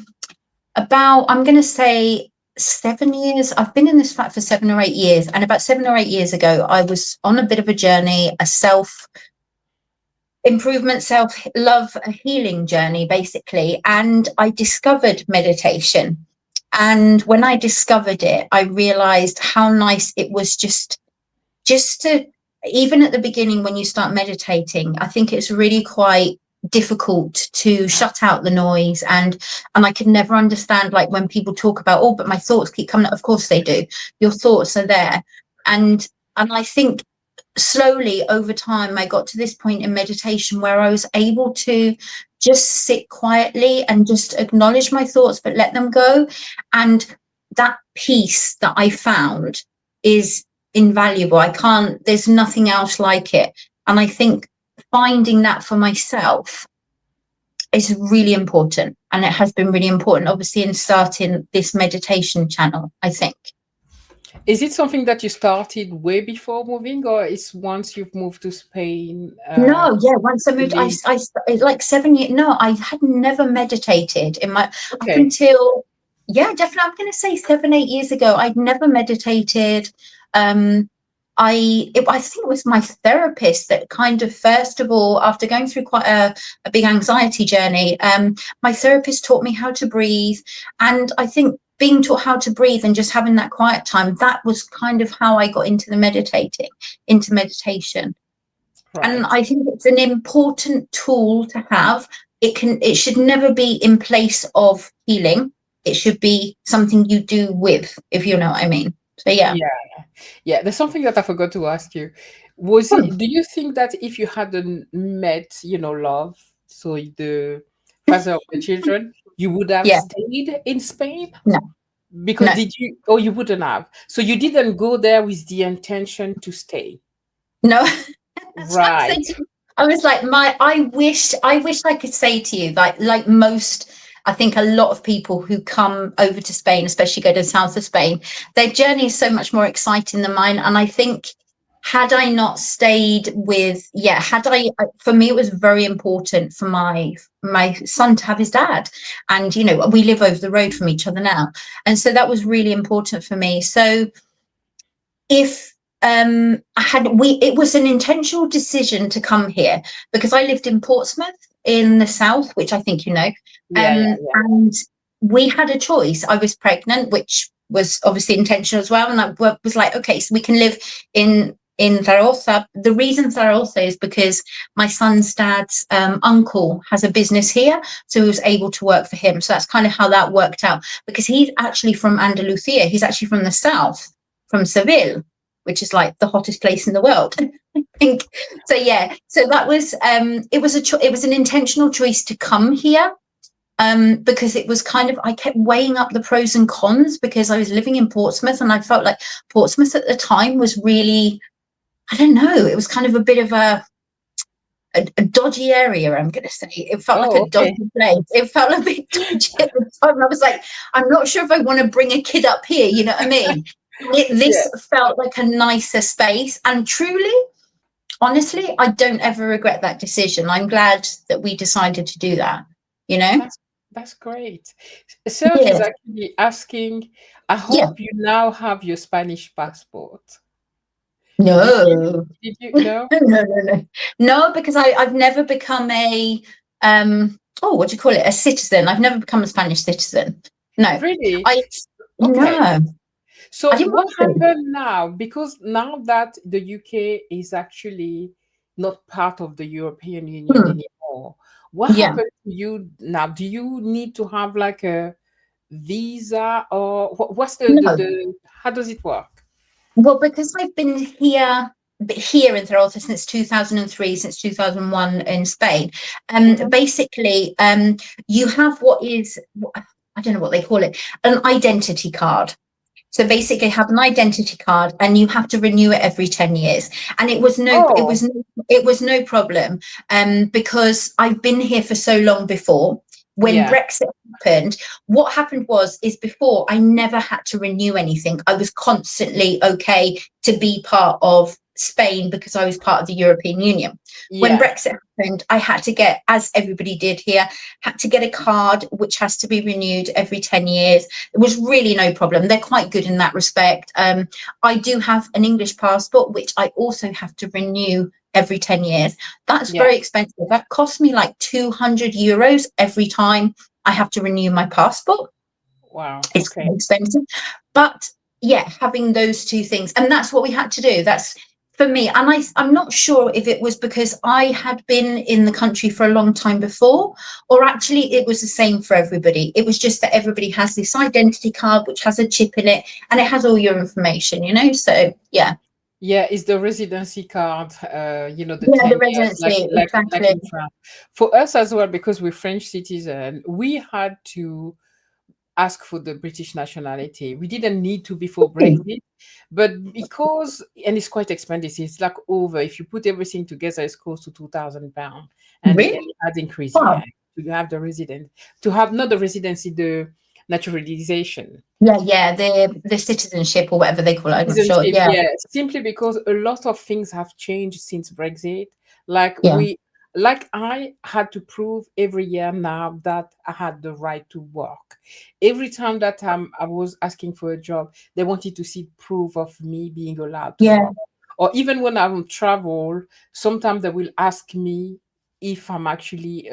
about, I'm going to say 7 years. I've been in this flat for 7 or 8 years. And about 7 or 8 years ago, I was on a bit of a journey, a self improvement, self love, a healing journey, basically. And I discovered meditation. And when I discovered it, I realized how nice it was just to, even at the beginning when you start meditating, I think it's really quite difficult to shut out the noise, and I could never understand like when people talk about, oh, but my thoughts keep coming up. Of course they do. Your thoughts are there. And I think slowly over time I got to this point in meditation where I was able to just sit quietly and just acknowledge my thoughts but let them go. And that peace that I found is invaluable. I can't, there's nothing else like it. And I think finding that for myself is really important, and it has been really important obviously in starting this meditation channel, I think. Is it something that you started way before moving, or is once you've moved to Spain, No, yeah. Once I moved, really? like 7 years. No, I had never meditated in my up Okay. until, yeah, definitely. I'm going to say 7, 8 years ago. I'd never meditated. Um, I think it was my therapist that kind of first of all, after going through quite a big anxiety journey, my therapist taught me how to breathe, and I think being taught how to breathe and just having that quiet time, that was kind of how I got into the meditating, into meditation. And Right. I think it's an important tool to have. It should never be in place of healing. It should be something you do with, if you know what I mean. So yeah. Yeah. Yeah, there's something that I forgot to ask you. Was Hmm. it, do you think that if you hadn't met, love, so the father of the children, you would have Yeah. stayed in Spain? No. Because No. did you, oh, you wouldn't have. So you didn't go there with the intention to stay. No. That's what I'm saying Right. to you. I was like, I wish I could say to you, like most, I think a lot of people who come over to Spain, especially go to the south of Spain, their journey is so much more exciting than mine. And I think had I not stayed with, yeah, had I, for me, it was very important for my son to have his dad. And, we live over the road from each other now. And so that was really important for me. So if it was an intentional decision to come here because I lived in Portsmouth in the south, which I think you know. Yeah, yeah, yeah. And we had a choice. I was pregnant, which was obviously intentional as well, and I was like, okay, so we can live in Zaragoza. The reason Zaragoza is because my son's dad's uncle has a business here, so he was able to work for him. So that's kind of how that worked out, because he's actually from Andalusia. He's actually from the south, from Seville, which is like the hottest place in the world. I think so. Yeah. So that was it was an intentional choice to come here, because it was kind of, I kept weighing up the pros and cons because I was living in Portsmouth and I felt like Portsmouth at the time was really, I don't know, it was kind of a bit of a dodgy area, I'm going to say. It felt like Oh, a okay. dodgy place. It felt a bit dodgy at the time. I was like, I'm not sure if I want to bring a kid up here. You know what I mean? Yeah, This felt like a nicer space. And truly, honestly, I don't ever regret that decision. I'm glad that we decided to do that, you know? That's great. Serge is Yeah, actually asking, I yeah. hope you now have your Spanish passport. Did you? No, Did you? no, No? no, no, no, because I've never become a oh, what do you call it? A citizen. I've never become a Spanish citizen. No, Really? I Okay. no, I So didn't what want to. happened now? Because now that the UK is actually not part of the European Union Hmm, anymore, what yeah, happened to you now? Do you need to have like a visa, or what's no. the how does it work? Well, because I've been here in Gibraltar since 2003, since 2001 in Spain. Mhm. Basically, you have what is, I don't know what they call it, an identity card. So basically, have an identity card, and you have to renew it every 10 years. And Oh, it was no problem, because I've been here for so long before. When yeah, Brexit happened, what happened was is before I never had to renew anything. I was constantly okay to be part of Spain because I was part of the European Union. When yeah, Brexit happened, I had to get, as everybody did here, had to get a card which has to be renewed every 10 years. It was really no problem. They're quite good in that respect. I do have an English passport, which I also have to renew every 10 years. That's yeah. very expensive. That costs me like €200 every time I have to renew my passport. Wow. It's Okay. quite expensive. But yeah, having those two things, and that's what we had to do. That's for me. And I'm not sure if it was because I had been in the country for a long time before, or actually it was the same for everybody. It was just that everybody has this identity card which has a chip in it and it has all your information, you know? So yeah. Yeah, it's the residency card, the Yeah, the 10 years, residency, like exactly. in France. For us as well, because we're French citizen, we had to ask for the British nationality. We didn't need to before Brexit, but because, and it's quite expensive, it's like over, if you put everything together, it's close to £2,000. And Really? it has increased, yeah, Wow. to have the resident, to have not the residency, the naturalization. Yeah, yeah, the citizenship or whatever they call it, I'm not sure. Citizenship, Yeah, yeah, simply because a lot of things have changed since Brexit. Like yeah, I had to prove every year now that I had the right to work. Every time that I was asking for a job, they wanted to see proof of me being allowed to yeah, work. Or even when I on travel, sometimes they will ask me if I'm actually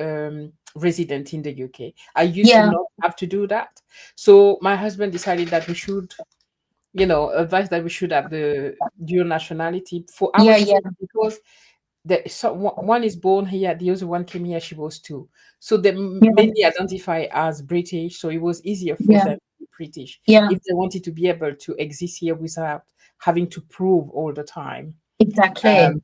resident in the UK. I used to yeah, not have to do that. So my husband decided that we should, advice that we should have the dual nationality for our yeah, yeah, kids, because one is born here, the other one came here, she was two. So they yeah, mainly identify as British, so it was easier for yeah, them to be British yeah, if they wanted to be able to exist here without having to prove all the time. exactly. Um,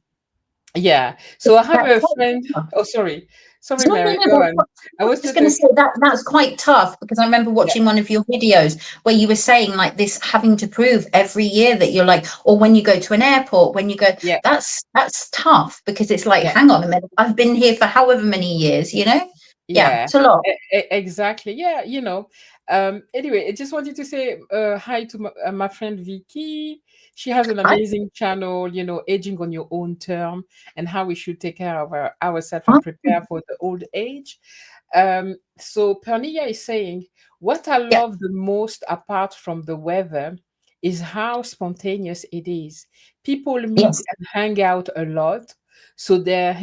yeah. So I have That's a quite friend. tough. Oh, sorry, No, no, Mary, no. go on. I I was was just going to like, say that that's quite tough because I remember yeah, watching one of your videos where you were saying like this having to prove every year that you're like, or when you go to an airport, when you go, yeah, that's tough because it's like, yeah. hang on a minute, I've been here for however many years, you know? Yeah, Yeah, it's a lot. exactly. Yeah, anyway, I just wanted to say hi to my friend Vicky. She has an I, amazing channel, Aging on Your Own Term, and how we should take care of ourselves I, and prepare for the old age. So Pernia is saying, what I yeah, love the most apart from the weather is how spontaneous it is. People meet yes. and hang out a lot, so there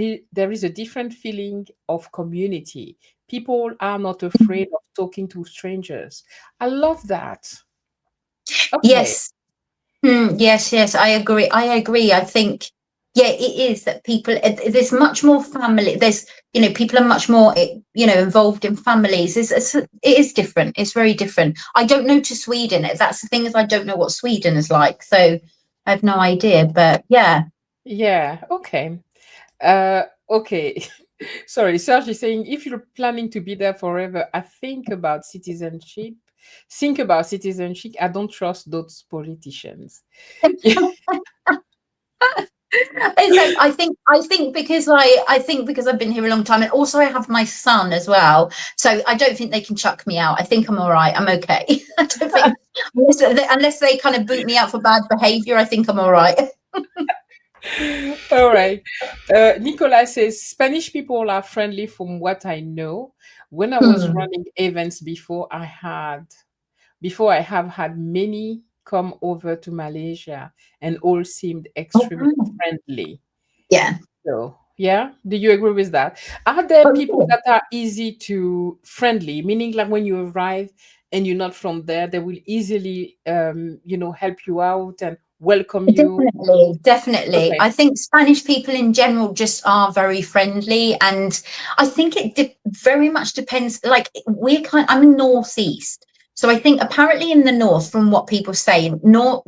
is a different feeling of community. People are not afraid of talking to strangers. I love that. Okay. Yes. Yes, yes, I agree. I agree. I think, yeah, it is that people, there's much more family. There's, people are much more, involved in families. It is different. It's very different. I don't know to Sweden. That's the thing is I don't know what Sweden is like. So I have no idea. But yeah, Yeah. Okay. Okay. Sorry, Serge is saying, if you're planning to be there forever, I think about citizenship. Think about citizenship. I don't trust those politicians. it's like I think because I think because I've been here a long time, and also I have my son as well. So I don't think they can chuck me out. I think I'm all right. I'm okay. I don't think unless they kind of boot me out for bad behavior, I think I'm all right. All right. Nicola says Spanish people are friendly from what I know. When I was Hmm. running events before I have had many come over to Malaysia and all seemed Oh, extremely wow. friendly. Yeah. So, yeah, do you agree with that? Are there Oh, people yeah. that are easy to friendly, meaning like when you arrive and you're not from there, they will easily, help you out and welcome you? Definitely, definitely. Okay. I think Spanish people in general just are very friendly, and I think it very much depends. Like I'm in northeast, so I think apparently in the north, from what people say,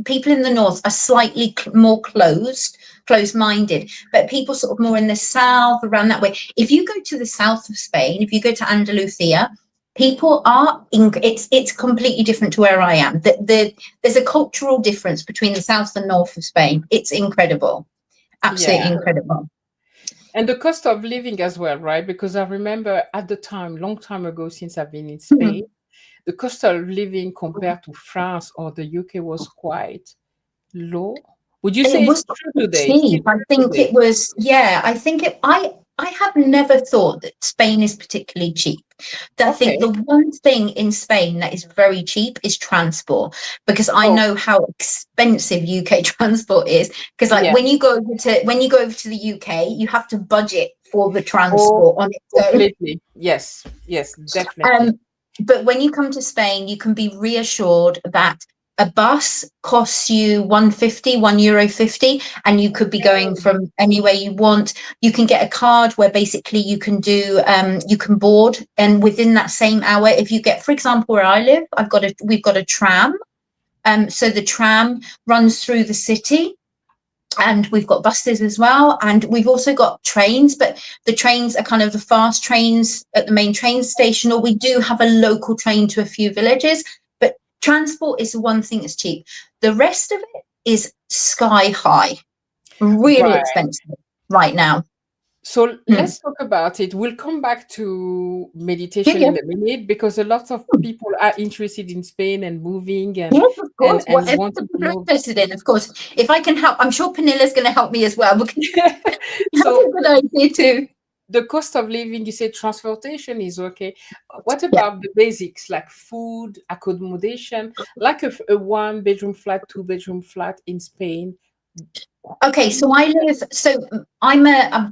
people in the north are slightly more closed-minded, but people sort of more in the south, around that way. If you go to the south of Spain, if you go to Andalusia, people are it's completely different to where I am. There's a cultural difference between the south and north of Spain. It's incredible, absolutely Yeah. incredible. And the cost of living as well, right? Because I remember at the time, long time ago, since I've been in Spain, Mhm. the cost of living compared to France or the UK was quite low. Would you It say it's was true quite today? Still cheap. I true think today? it was, yeah, I think it, I have never thought that Spain is particularly cheap. I think Okay. the one thing in Spain that is very cheap is transport, because I Oh, know how expensive UK transport is. Because like yeah. when you go over to the UK, you have to budget for the Oh, transport on its own. completely. Yes. Yes, definitely. Um, but when you come to Spain, you can be reassured that a bus costs you 150, €1.50, and you could be going Okay. from anywhere you want. You can get a card where basically you can board, and within that same hour, if you get, for example, where I live, we've got a tram. So the tram runs through the city, and we've got buses as well, and we've also got trains, but the trains are kind of the fast trains at the main train station, or we do have a local train to a few villages. But transport is the one thing that's cheap. The rest of it is sky high, really Right. expensive right now. So Mm. let's talk about it. We'll come back to Yeah, meditation yeah. in a minute because a lot of Mm. people are interested in Spain and moving and Yes, of and course, and whatever the wanting to people are know. interested in, of course. If I can help, I'm sure Panilla's going to help me as well, because that's So a good idea too. the cost of living, you say transportation is okay. What Yeah. about the basics like food, accommodation, like a one-bedroom flat, two-bedroom flat in Spain? Okay, so I live. So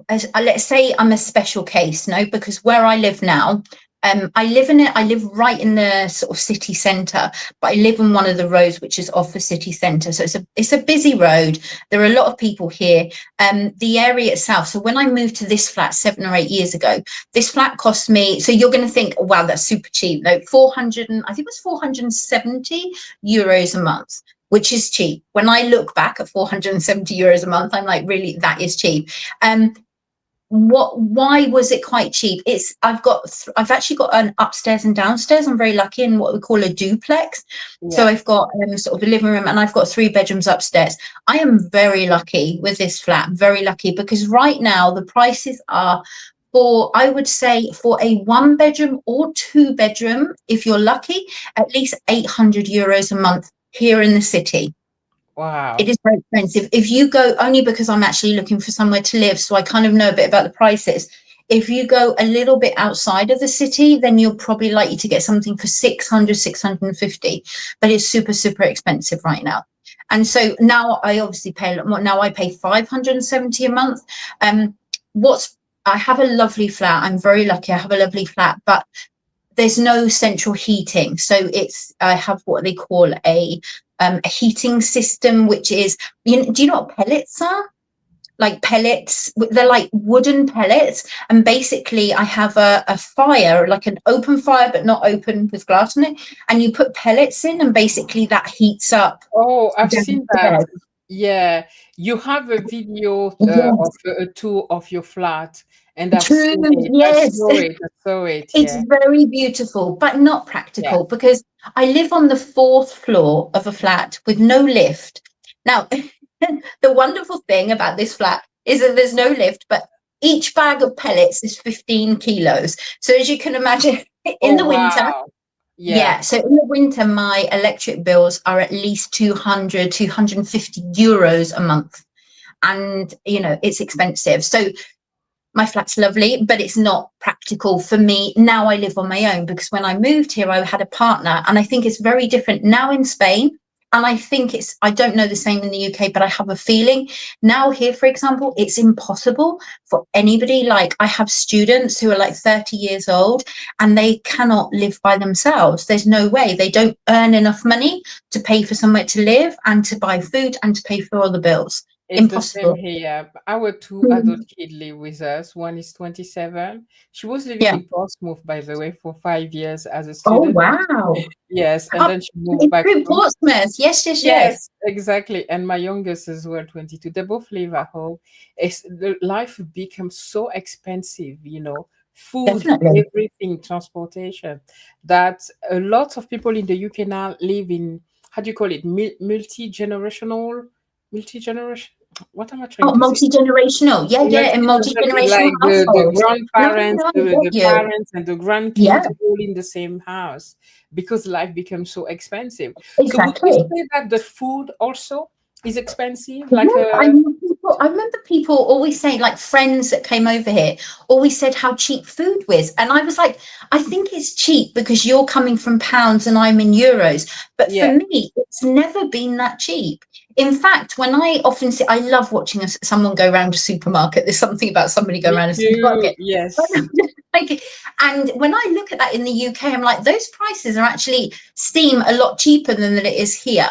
let's say I'm a special case, no, because where I live now, I live in it. I live right in the sort of city centre, but I live on one of the roads which is off the city centre. So it's a busy road. There are a lot of people here. The area itself. So when I moved to this flat 7 or 8 years ago, this flat cost me. So you're going to think, wow, that's super cheap. No, 400. I think it was €470 a month, which is cheap. When I look back at €470 a month, I'm like, really, that is cheap. Um, why was it quite cheap? I've actually got an upstairs and downstairs. I'm very lucky in what we call a duplex. So Yeah. I've got sort of a living room, and I've got 3 bedrooms upstairs. I am very lucky with this flat, very lucky, because right now the prices are, for, I would say, for a 1 bedroom or 2 bedroom, if you're lucky, at least €800 a month here in the city. It Wow. is very expensive. If you go, only because I'm actually looking for somewhere to live, so I kind of know a bit about the prices. If you go a little bit outside of the city, then you're probably likely to get something for 600, 650. But it's super, super expensive right now. And so now I obviously pay a lot more. Now I pay 570 a month. Um, what's I have a lovely flat. I'm very lucky. I have a lovely flat, but there's no central heating. So I have what they call a heating system, which is, do you know what pellets are? Like pellets, they're like wooden pellets. And basically I have a fire, like an open fire, but not open with glass in it. And you put pellets in, and basically that heats up Oh, I've seen that. downstairs. Yeah, you have a video of Yes, a tour of your flat, and I've true. seen it. I Yes. saw it. I saw it. It's Yeah, very beautiful, but not yeah. practical, because I live on the fourth floor of a flat with no lift. Now, the wonderful thing about this flat is that there's no lift, but each bag of pellets is 15 kilos. So as you can imagine, in Oh, the winter, wow. Yeah. yeah, so in the winter, my electric bills are at least 200, €250 a month. And, it's expensive. So My flat's lovely, but it's not practical for me. Now I live on my own, because when I moved here, I had a partner, and I think it's very different now in Spain. And I think I don't know the same in the UK, but I have a feeling now here, for example, it's impossible for anybody. Like, I have students who are like 30 years old and they cannot live by themselves. There's no way. They don't earn enough money to pay for somewhere to live and to buy food and to pay for all the bills. It's the same Impossible. here. Our two adult Mm. kids live with us. One is 27. She was living Yeah. in Portsmouth, by the way, for 5 years as a Oh, student. wow. Yes, and Oh, then she moved it's back through home. Portsmouth. Yes, yes, yes. Yes, exactly. And my youngest as well, 22. They both live at home. It's the life becomes so expensive, food, Definitely. everything, transportation, that a lot of people in the UK now live in, how do you call it, multi-generation. What am I trying Oh, to say? multi-generational. Yeah, yeah, in multi-generational Like the households. No, grandparents, no, I the, get the you. parents and the Yeah, grandkids all in the same house because life becomes so expensive. So would you exactly. say that the food also is expensive? Yeah, Like I remember people always saying, like friends that came over here, always said how cheap food was. And I was like, I think it's cheap because you're coming from pounds and I'm in euros. But for yeah, me, it's never been that cheap. In fact, when I often see, I love watching someone go around a supermarket. There's something about somebody go me around a too. supermarket. Yes. Like, and when I look at that in the UK, I'm like, those prices are actually seem a lot cheaper than it is here.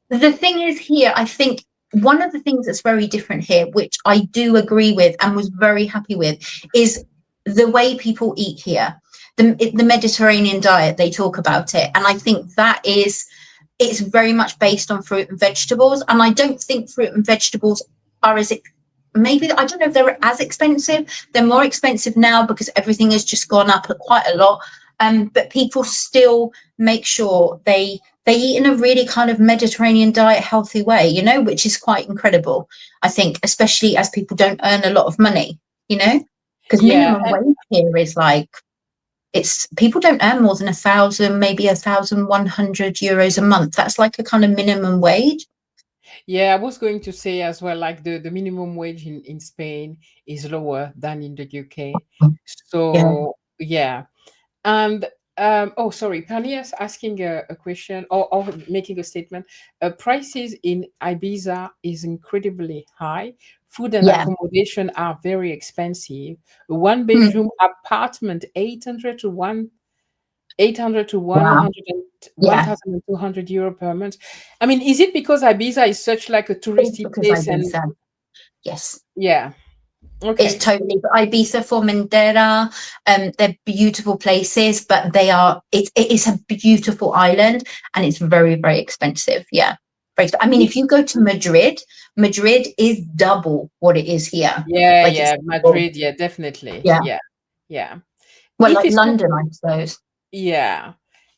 The thing is, here, I think one of the things that's very different here, which I do agree with and was very happy with, is the way people eat here. The Mediterranean diet, they talk about it. And I think that is, it's very much based on fruit and vegetables. And I don't think fruit and vegetables are as, maybe, I don't know if they're as expensive. They're more expensive now because everything has just gone up quite a lot. But people still make sure they eat in a really kind of Mediterranean diet, healthy way, which is quite incredible, I think, especially as people don't earn a lot of money, because Yeah. minimum wage here is like, it's people don't earn more than 1,000, maybe 1,100 euros a month. That's like a kind of minimum wage. Yeah, I was going to say as well, like the minimum wage in Spain is lower than in the UK. Yeah, So yeah. And oh, sorry, Pania's asking a question or making a statement. Prices in Ibiza is incredibly high. Food and yeah. accommodation are very expensive. A one Mm, bedroom apartment, 800 to wow. 100 Yeah, 1,200 euro per month. I mean, is it because Ibiza is such like a it's touristy because place and Ibiza. Yes. yeah, It's okay. totally Ibiza, Formentera. They're beautiful places, but it is a beautiful island, and it's very, very expensive. Yeah, I mean, if you go to Madrid, Madrid is double what it is here. Yeah, Like, it's yeah, double. Madrid, yeah, definitely. Yeah. Yeah. Yeah. Well, If like it's not London, I suppose. Yeah.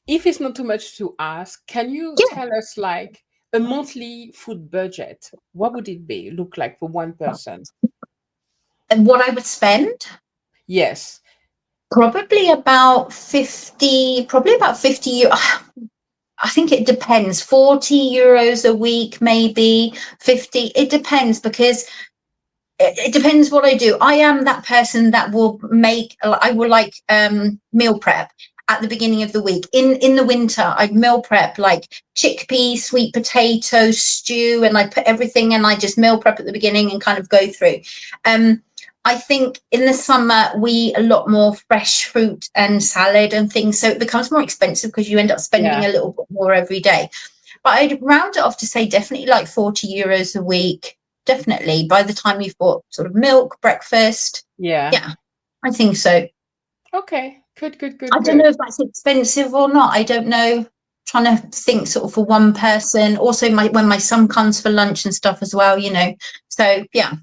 If it's not too much to ask, can you Yeah. tell us like a monthly food budget? What would it be look like for one person? And what I would spend, Yes. probably about 50. I think it depends. 40 euros a week, maybe 50. It depends, because it depends what I do. I am that person that will I will like meal prep at the beginning of the week. In the winter, I'd meal prep like chickpeas, sweet potato stew, and I put everything and I just meal prep at the beginning and kind of go through. Um, I think in the summer we eat a lot more fresh fruit and salad and things, so it becomes more expensive because you end up spending Yeah. a little bit more every day. But I'd round it off to say definitely like 40 euros a week. Definitely. By the time you've bought sort of milk, breakfast. Yeah. Yeah, I think so. Okay. Good, good, I good, don't know good. if that's expensive or not. I don't know. Trying to think sort of for one person. Also, when my son comes for lunch and stuff as well, So yeah.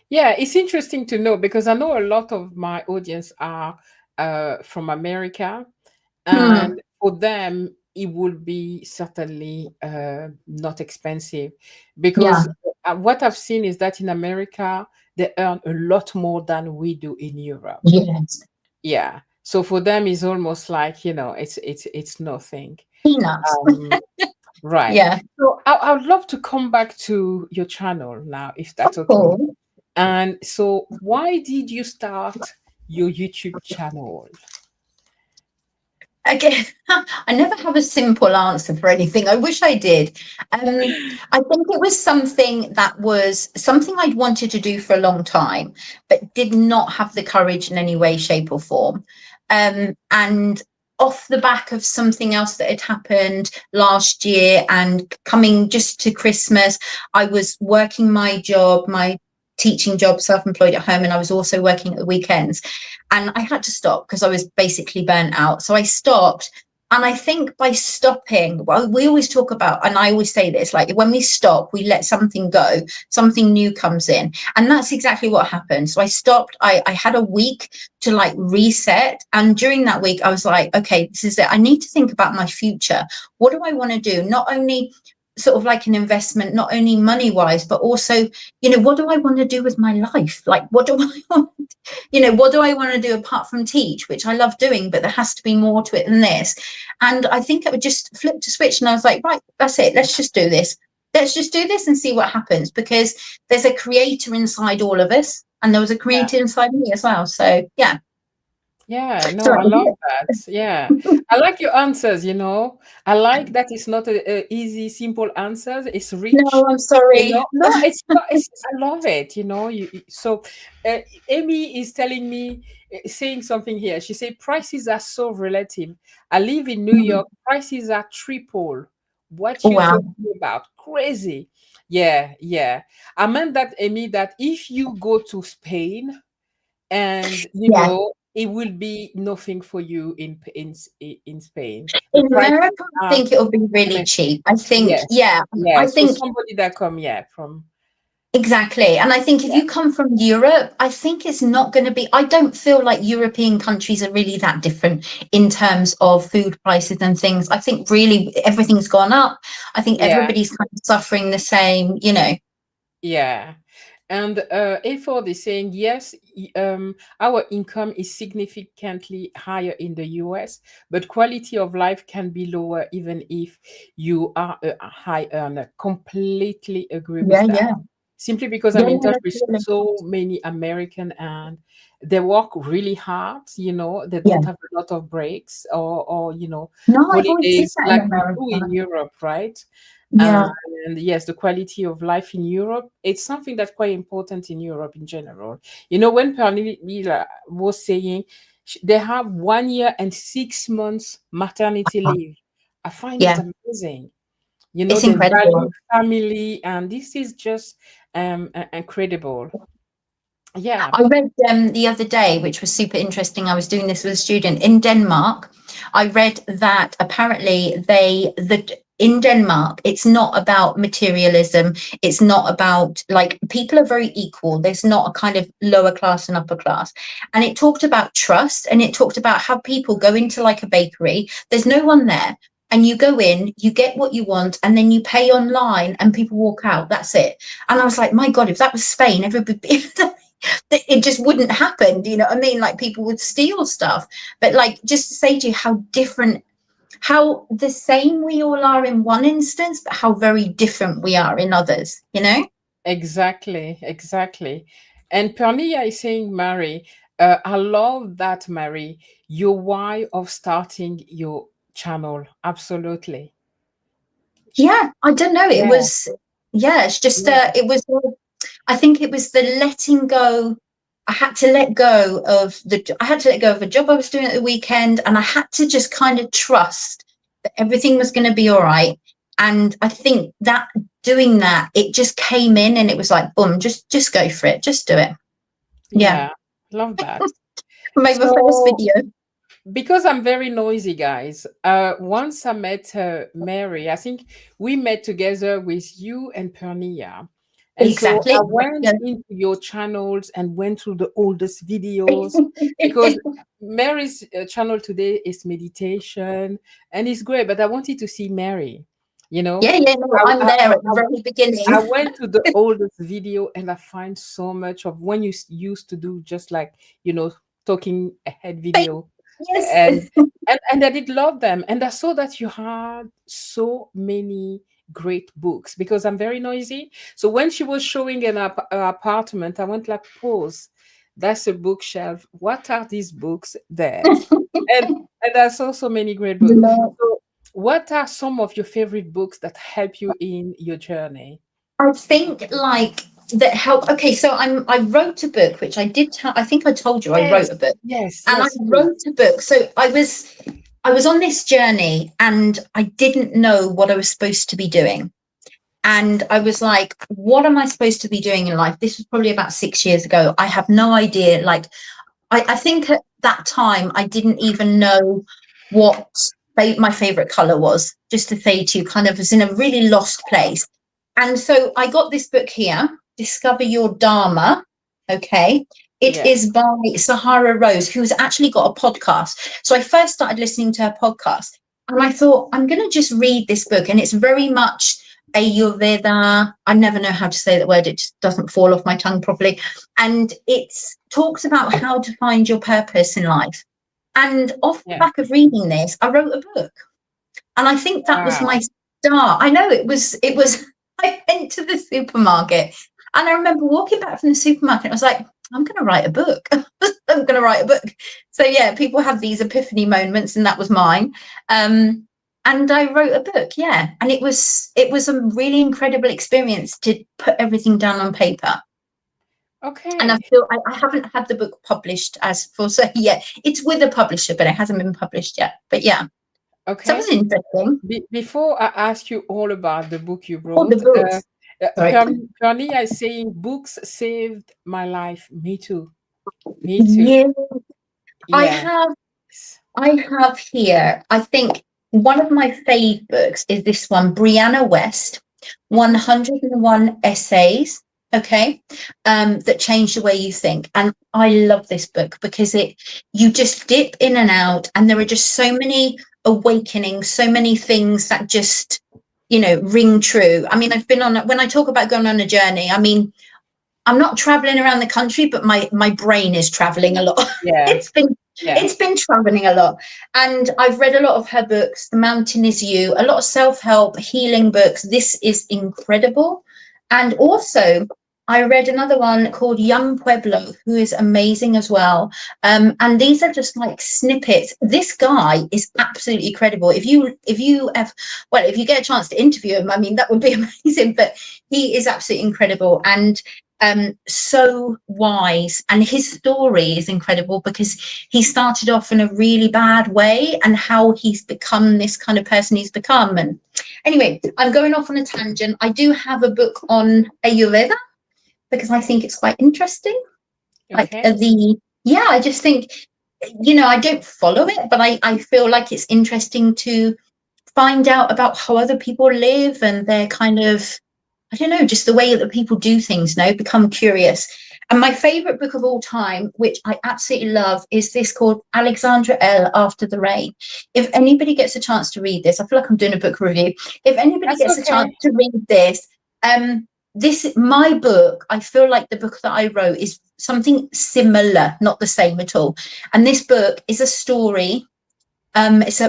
Yeah, it's interesting to know because I know a lot of my audience are from America, Hmm. and for them it would be certainly not expensive because Yeah. what I've seen is that in America they earn a lot more than we do in Europe. Yes. Yeah, so for them it's almost like it's nothing. Peanuts. um right. Yeah. So I would love to come back to your channel now if that's okay. Cool. And so, why did you start your YouTube channel? Again, I never have a simple answer for anything. I wish I did. I think it was something I'd wanted to do for a long time, but did not have the courage in any way, shape, or form. And off the back of something else that had happened last year and coming just to Christmas, I was working my job, my teaching job, self-employed at home, and I was also working at the weekends, and I had to stop because I was basically burnt out. So I stopped. And I think by stopping, well, we always talk about, and I always say this, like when we stop, we let something go, something new comes in. And that's exactly what happened. So I stopped. I had a week to like reset. And during that week, I was like, okay, this is it. I need to think about my future. What do I want to do? Not only sort of like an investment, not only money wise, but also, what do I want to do with my life? Like, what do I want? What do I want to do apart from teach, which I love doing, but there has to be more to it than this. And I think I would just flip to switch and I was like, right, that's it. Let's just do this. Let's just do this and see what happens, because there's a creator inside all of us. And there was a Yeah. creator inside me as well. So yeah. Yeah, So no, that I love was that. Yeah. I like your answers. I like that it's not a easy, simple answers. It's it. rich. No, I'm sorry. No, it's I love it. So uh, Amy is telling me, saying something here. She said prices are so relative. I live in New York. Prices are triple. What you Wow. talking about? Crazy. Yeah, yeah. I meant that, Amy, that if you go to Spain, and Yeah. it will be nothing for you in Spain. The In prices America, I are think it'll be really honest. cheap. I think, Yes, yeah, I yes. For think somebody that come, yeah, from, exactly. And I think if yeah, you come from Europe, I think it's not going to be, I don't feel like European countries are really that different in terms of food prices and things. I think really everything's gone up. I think yeah, everybody's kind of suffering the same. yeah. And A4 is saying yes. Our income is significantly higher in the US, but quality of life can be lower even if you are a high earner. Completely agree with Yeah, that. yeah. Simply because Yeah, I'm in no, touch that's with really, so many American, and they work really hard. They yeah. don't have a lot of breaks or No, I've always seen holidays that in like we America. do in Europe, right? Yeah, And yes, the quality of life in Europe, it's something that's quite important in Europe in general. When Pernilla was saying they have 1 year and 6 months maternity leave, I find it yeah. amazing. It's They value incredible. family, and this is just incredible. Yeah, I read the other day, which was super interesting. I was doing this with a student in Denmark. I read that apparently in Denmark, it's not about materialism. It's not about like people are very equal. There's not a kind of lower class and upper class. And it talked about trust, and it talked about how people go into like a bakery. There's no one there. And you go in, you get what you want, and then you pay online and people walk out. That's it. And I was like, my God, if that was Spain, everybody it just wouldn't happen. Do you know what I mean? Like people would steal stuff. But like just to say to you how different, how the same we all are in one instance, but how very different we are in others. exactly, exactly. And Pernia is saying, Mary, I love that, Mary, your why of starting your channel. Absolutely. Yeah, I don't know. It Yeah, was, yeah, it's just, yeah, it was, I think it was the letting go. I had to let go of a job I was doing at the weekend, and I had to just kind of trust that everything was going to be all right. And I think that doing that, it just came in and it was like, boom, just go for it. Just do it. Yeah. yeah. Love that. Made my first So, video. because I'm very noisy, guys, once I met Mary, I think we met together with you and Pernia. And so I Exactly. went Yeah. into your channels and went through the oldest videos, because Mary's channel today is meditation, and it's great, but I wanted to see Mary. You know, Yeah, yeah, no, I'm I, there I, at the very I beginning. went to the oldest video, and I find so much of when you used to do just like, talking ahead video, Yes. and I did love them, and I saw that you had so many great books because I'm very noisy. So when she was showing in her apartment, I went like, pause. That's a bookshelf. What are these books there? And and I saw so many great books. So what are some of your favorite books that help you in your journey? I think like that help. Okay, so I wrote a book, which I did tell. I think I told you I Yes, wrote a book, yes, and I yes, please. wrote a book. So I was on this journey, and I didn't know what I was supposed to be doing. And I was like, what am I supposed to be doing in life? This was probably about 6 years ago. I have no idea. Like, I think at that time I didn't even know what my favorite color was, just to say to you, kind of was in a really lost place. And so I got this book here, Discover Your Dharma. Okay. It Yeah, is by Sahara Rose, who's actually got a podcast. So I first started listening to her podcast and I thought, I'm going to just read this book. And it's very much Ayurveda. I never know how to say that word. It just doesn't fall off my tongue properly. And it talks about how to find your purpose in life. And off the yeah. back of reading this, I wrote a book. And I think that was my Wow. start. I know it was I went to the supermarket and I remember walking back from the supermarket. I was like, I'm going to write a book. I'm going to write a book. So yeah, people have these epiphany moments, and that was mine. And I wrote a book, yeah. And it was a really incredible experience to put everything down on paper. And I Okay. feel I haven't had the book published as for so yet. It's with a publisher, but it hasn't been published yet. But yeah, so it was Okay. interesting. Before I ask you all about the book you Oh, the wrote, books. Sorry. Perny is saying books saved my life. Me too. Me too. Yeah, I Yeah. have I have here, I think one of my fave books is this one, Brianna West, Hmm. 101 Essays, okay, that change the way you think. And I love this book because you just dip in and out, and there are just so many awakenings, so many things that just, ring true. I mean, when I talk about going on a journey, I mean, I'm not traveling around the country, but my brain is traveling a lot. Yeah. it's been Yeah. it's been traveling a lot. And I've read a lot of her books. The Mountain Is You, a lot of self-help, healing books. This is incredible. And also I read another one called Young Pueblo, who is amazing as well. And these are just like snippets. This guy is absolutely incredible. If you get a chance to interview him, I mean, that would be amazing. But he is absolutely incredible. And so wise, and his story is incredible because he started off in a really bad way and how he's become this kind of person he's become. And anyway, I'm going off on a tangent. I do have a book on Ayurveda because I think it's quite interesting. Like Okay. I just think, I don't follow it, but I feel like it's interesting to find out about how other people live and their kind of, I don't know, just the way that people do things, become curious. And my favorite book of all time, which I absolutely love, is this called Alexandra L. After the Rain. If anybody gets a chance to read this, I feel like I'm doing a book review. If anybody That's gets a chance okay. to read this, my book, I feel like the book that I wrote is something similar, not the same at all. And this book is a story. It's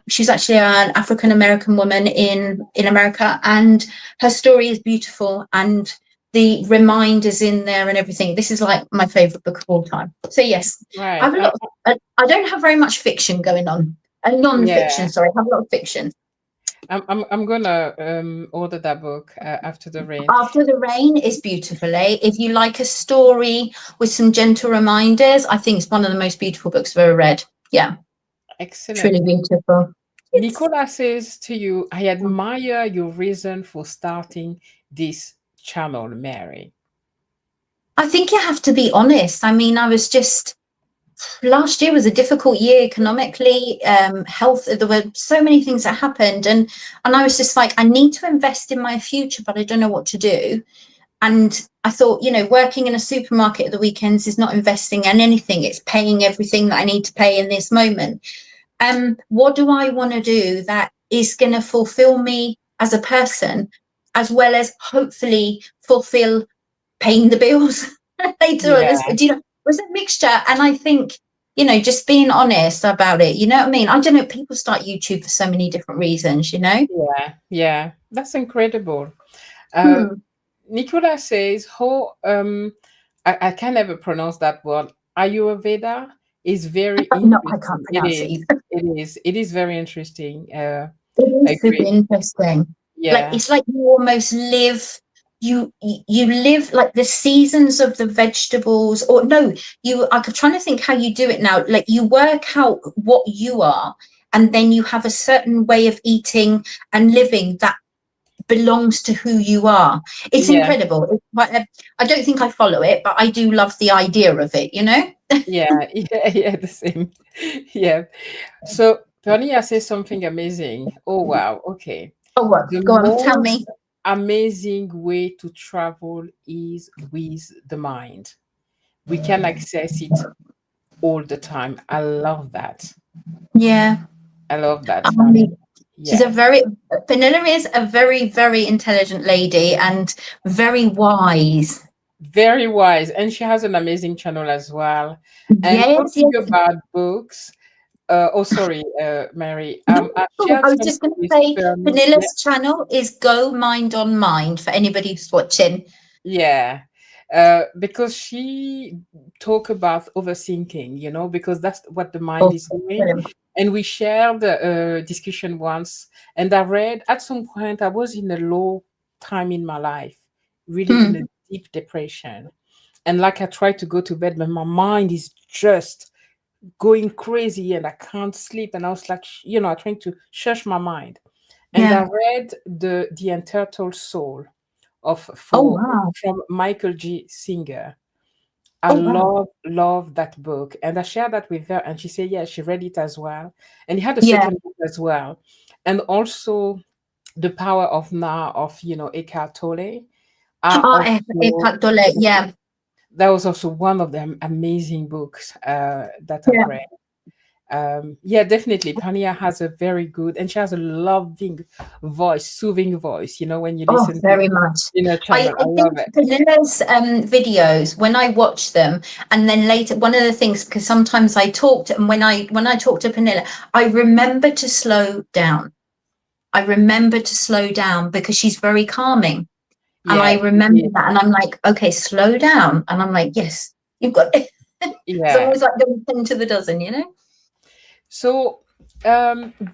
she's actually an African American woman in America, and her story is beautiful, and the reminders in there and everything. This is like my favorite book of all time. So yes, I Right. have a lot. I don't have very much fiction going on, non-fiction. Yeah. Sorry, I have a lot of fiction. I'm gonna order that book after the rain. After the Rain is beautiful. If you like a story with some gentle reminders, I think it's one of the most beautiful books I've ever read. Yeah, Excellent. truly beautiful. It's Nicola says to you, I admire your reason for starting this channel, Mary. I think you have to be honest. I mean, I was just last year was a difficult year economically, health. There were so many things that happened, and I was just like, I need to invest in my future, but I don't know what to do. And I thought, working in a supermarket at the weekends is not investing in anything. It's paying everything that I need to pay in this moment. What do I want to do that is going to fulfill me as a person, as well as hopefully fulfill paying the bills later on? Yeah. Do you know, it was a mixture. And I think just being honest about it. You know what I mean? I don't know. People start YouTube for so many different reasons, you know? Yeah, yeah, that's incredible. Uh, Hmm. Nicola says, "How I can never pronounce that word. Ayurveda is very No, I can't interesting. It pronounce it is. either. It is very interesting. It I is super agree. interesting. Like Yeah, it's like you almost live you live like the seasons of the vegetables, or no, I'm trying to think how you do it now. Like you work out what you are, and then you have a certain way of eating and living that belongs to who you are. It's yeah, incredible. I don't think I follow it, but I do love the idea of it, you know? yeah, yeah, yeah. The same. Yeah. So Pernia says something amazing. Oh wow. Okay. Oh, what? The Go on, tell most me. amazing way to travel is with the mind. We can access it all the time. I love that. Yeah. I love that, I Fanny. mean, she's a Yeah, very Vanilla is a very, very intelligent lady and very wise. very wise. And she has an amazing channel as well. And Yes, talking yes. about books, oh, sorry, Mary. No, I no, shared I was something just going to with say Perny. Yeah, Vanilla's channel is Go Mind on Mind for anybody who's watching. yeah. Because she talk about overthinking, because that's what the mind Oh, is doing. brilliant. And we shared a discussion once, and I read at some point I was in a low time in my life, really in a Hmm. deep depression. And like I tried to go to bed, but my mind is just going crazy and I can't sleep. And I was like, trying to shush my mind. And I Yeah. read the Entitled Soul of Oh, for wow. from Michael G. Singer. I Oh, wow. love that book, and I shared that with her, and she said, yeah, she read it as well, and he had a Yeah. second book as well, and also The Power of Now of Eckhart Tolle. Are Oh, also Eckhart Tolle. Yeah. That was also one of the amazing books that I've Yeah. read. Yeah, definitely. Pania has a very good, and she has a loving voice, soothing voice. When you Oh, listen to very much. her channel, I I think love it. Vanilla's videos, when I watch them, and then later, one of the things, because sometimes I talked, and when I talk to Vanilla, I remember to slow down. I remember to slow down because she's very calming. And I Yeah, she remember did. that. And I'm like, okay, slow down. And I'm like, yes, you've got it. Because I'm Yeah. always like going 10 to the dozen, you know? So,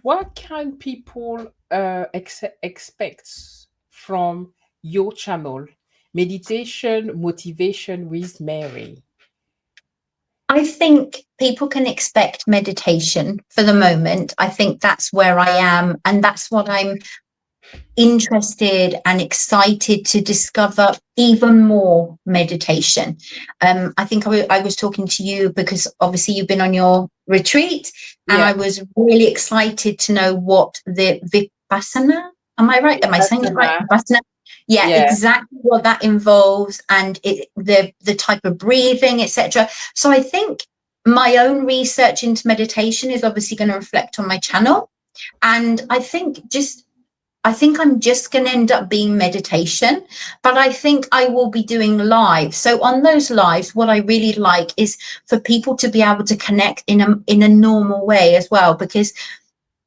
what can people expect from your channel? Meditation, motivation with Mary. I think people can expect meditation for the moment. I think that's where I am. And that's what I'm interested and excited to discover even more meditation. I think I was talking to you because obviously you've been on your retreat, and I Yeah, was really excited to know what the Vipassana. Am I right? Am I saying it right? Vipassana. Vipassana. Yeah, Yeah, exactly what that involves, and the type of breathing, etc. So I think my own research into meditation is obviously going to reflect on my channel, and I think I'm just going to end up being meditation, but I think I will be doing live. So on those lives, what I really like is for people to be able to connect in a normal way as well. Because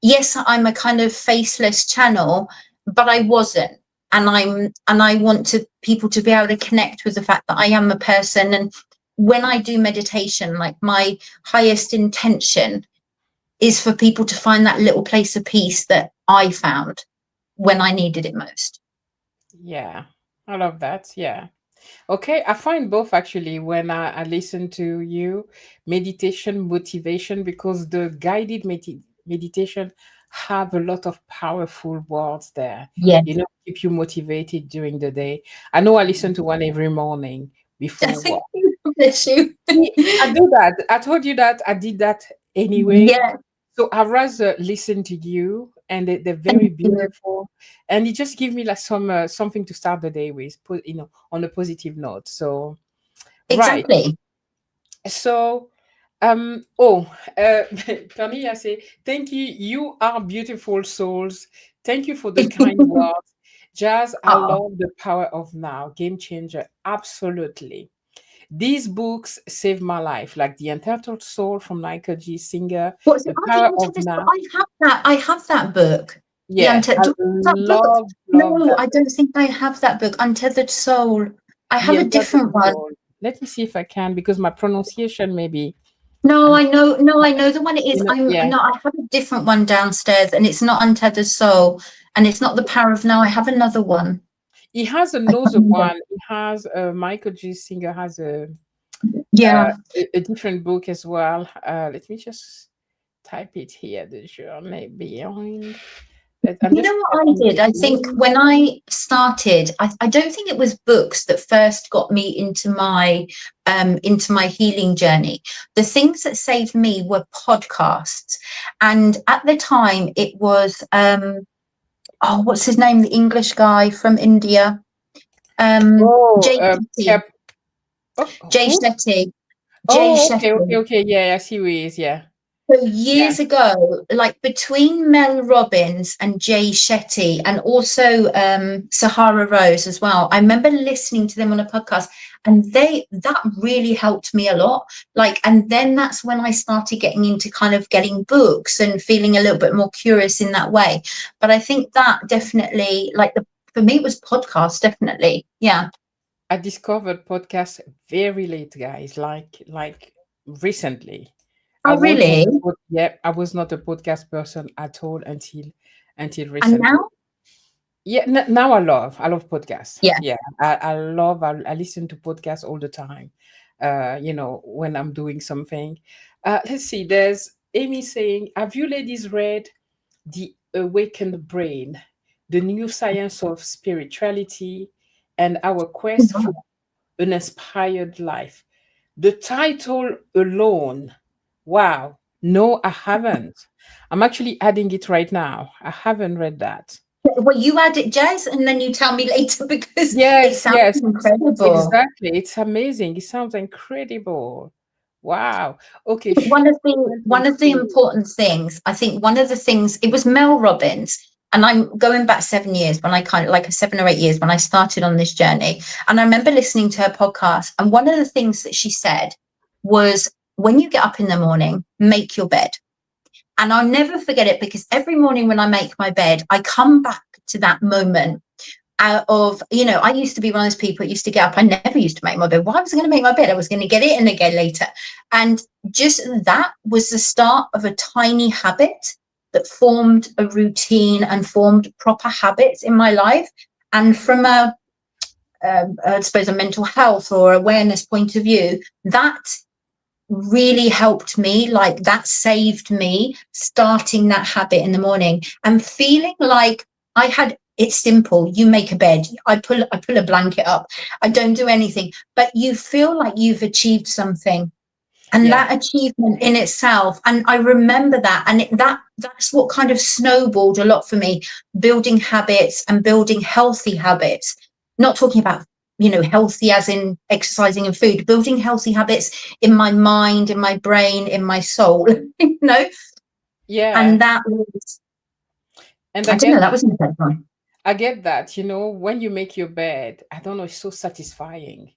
yes, I'm a kind of faceless channel, but I wasn't. And I want to people to be able to connect with the fact that I am a person. And when I do meditation, like my highest intention is for people to find that little place of peace that I found when I needed it most. yeah. I love that. Yeah. Okay, I find both actually when I listen to you, meditation, motivation, because the guided meditation have a lot of powerful words there, Yeah. keep you motivated during the day. I know I listen to one every morning before work. Thank you. Bless you. I do that. I told you that I did that anyway. Yeah. So I rather listen to you, and they're very Thank you. beautiful, and it just gives me like something to start the day with, on a positive note. So right. Exactly. So oh, Camille, I say thank you. You are beautiful souls. Thank you for the kind words. Jazz, I Oh, love the power of now. Game changer. Absolutely. These books saved my life, like The Entitled Soul from Michael G. Singer, What's it? The Oh, the Power of Untethered Soul. Now. I have that. I have that book. The Yeah, I Untethered. That book. love No, that I book. don't think I have that book. Untethered Soul. I have The a Entitled different one. Soul. Let me see if I can, because my pronunciation maybe. No, Uh, I know. No, I know the one it is. I'm yeah, no. I have a different one downstairs, and it's not Untethered Soul, and it's not The Power of Now. I have another one. he has I can't another remember. one. He has Michael G. Singer has Yeah. a different book as well. Let me just type it here. The journey beyond. I'm You know just what I typing did? the I think name. when I started, I don't think it was books that first got me into my healing journey. The things that saved me were podcasts. And at the time it was oh, what's his name? The English guy from India. Oh, Jay Shetty. Cap. Oh, Jay who? Shetty. Jay Oh, okay, okay, Shetty. okay. Yeah, I see who he is. Yeah, So yeah. years ago, like between Mel Robbins and Jay Shetty, and also Sahara Rose as well, I remember listening to them on a podcast, and they that really helped me a lot. Like, and then that's when I started getting into kind of getting books and feeling a little bit more curious in that way. But I think that definitely, like the for me, it was podcasts, definitely. Yeah. I discovered podcasts very late, guys. Like recently. I Oh, was not really? yeah, I was not a podcast person at all until And recently. now? Yeah, now I love podcasts. Yeah. Yeah, I listen to podcasts all the time. When I'm doing something. Let's see. There's Amy saying, "Have you ladies read The Awakened Brain, the new science of spirituality, and our quest for an inspired life?" The title alone, wow. No, I haven't. I'm actually adding it right now. I haven't read that. Well, you add it, Jazz, and then you tell me later because it Yes, sounds yes, incredible. exactly. It's amazing. It sounds incredible. Wow. Okay, One should of the mental one of the healing. important things, I think one of the things, it was Mel Robbins, and I'm going back 7 years when I kind of like 7 or 8 years when I started on this journey. And I remember listening to her podcast, and one of the things that she said was, when you get up in the morning, make your bed. And I'll never forget it because every morning when I make my bed, I come back to that moment out of, I used to be one of those people that used to get up. I never used to make my bed. Why was I going to make my bed? I was going to get it in again later. And just that was the start of a tiny habit that formed a routine and formed proper habits in my life. And from I suppose, a mental health or awareness point of view, that really helped me. Like, that saved me starting that habit in the morning and feeling like I had it's simple. You make a bed, I pull a blanket up, I don't do anything, but you feel like you've achieved something, and Yeah, that achievement in itself. And I remember that, and that's what kind of snowballed a lot for me, building habits and building healthy habits. Not talking about, healthy as in exercising and food, building healthy habits in my mind, in my brain, in my soul. you know yeah. and that was, And I don't know, that was an intense one. I get that, when you make your bed, I don't know, it's so satisfying.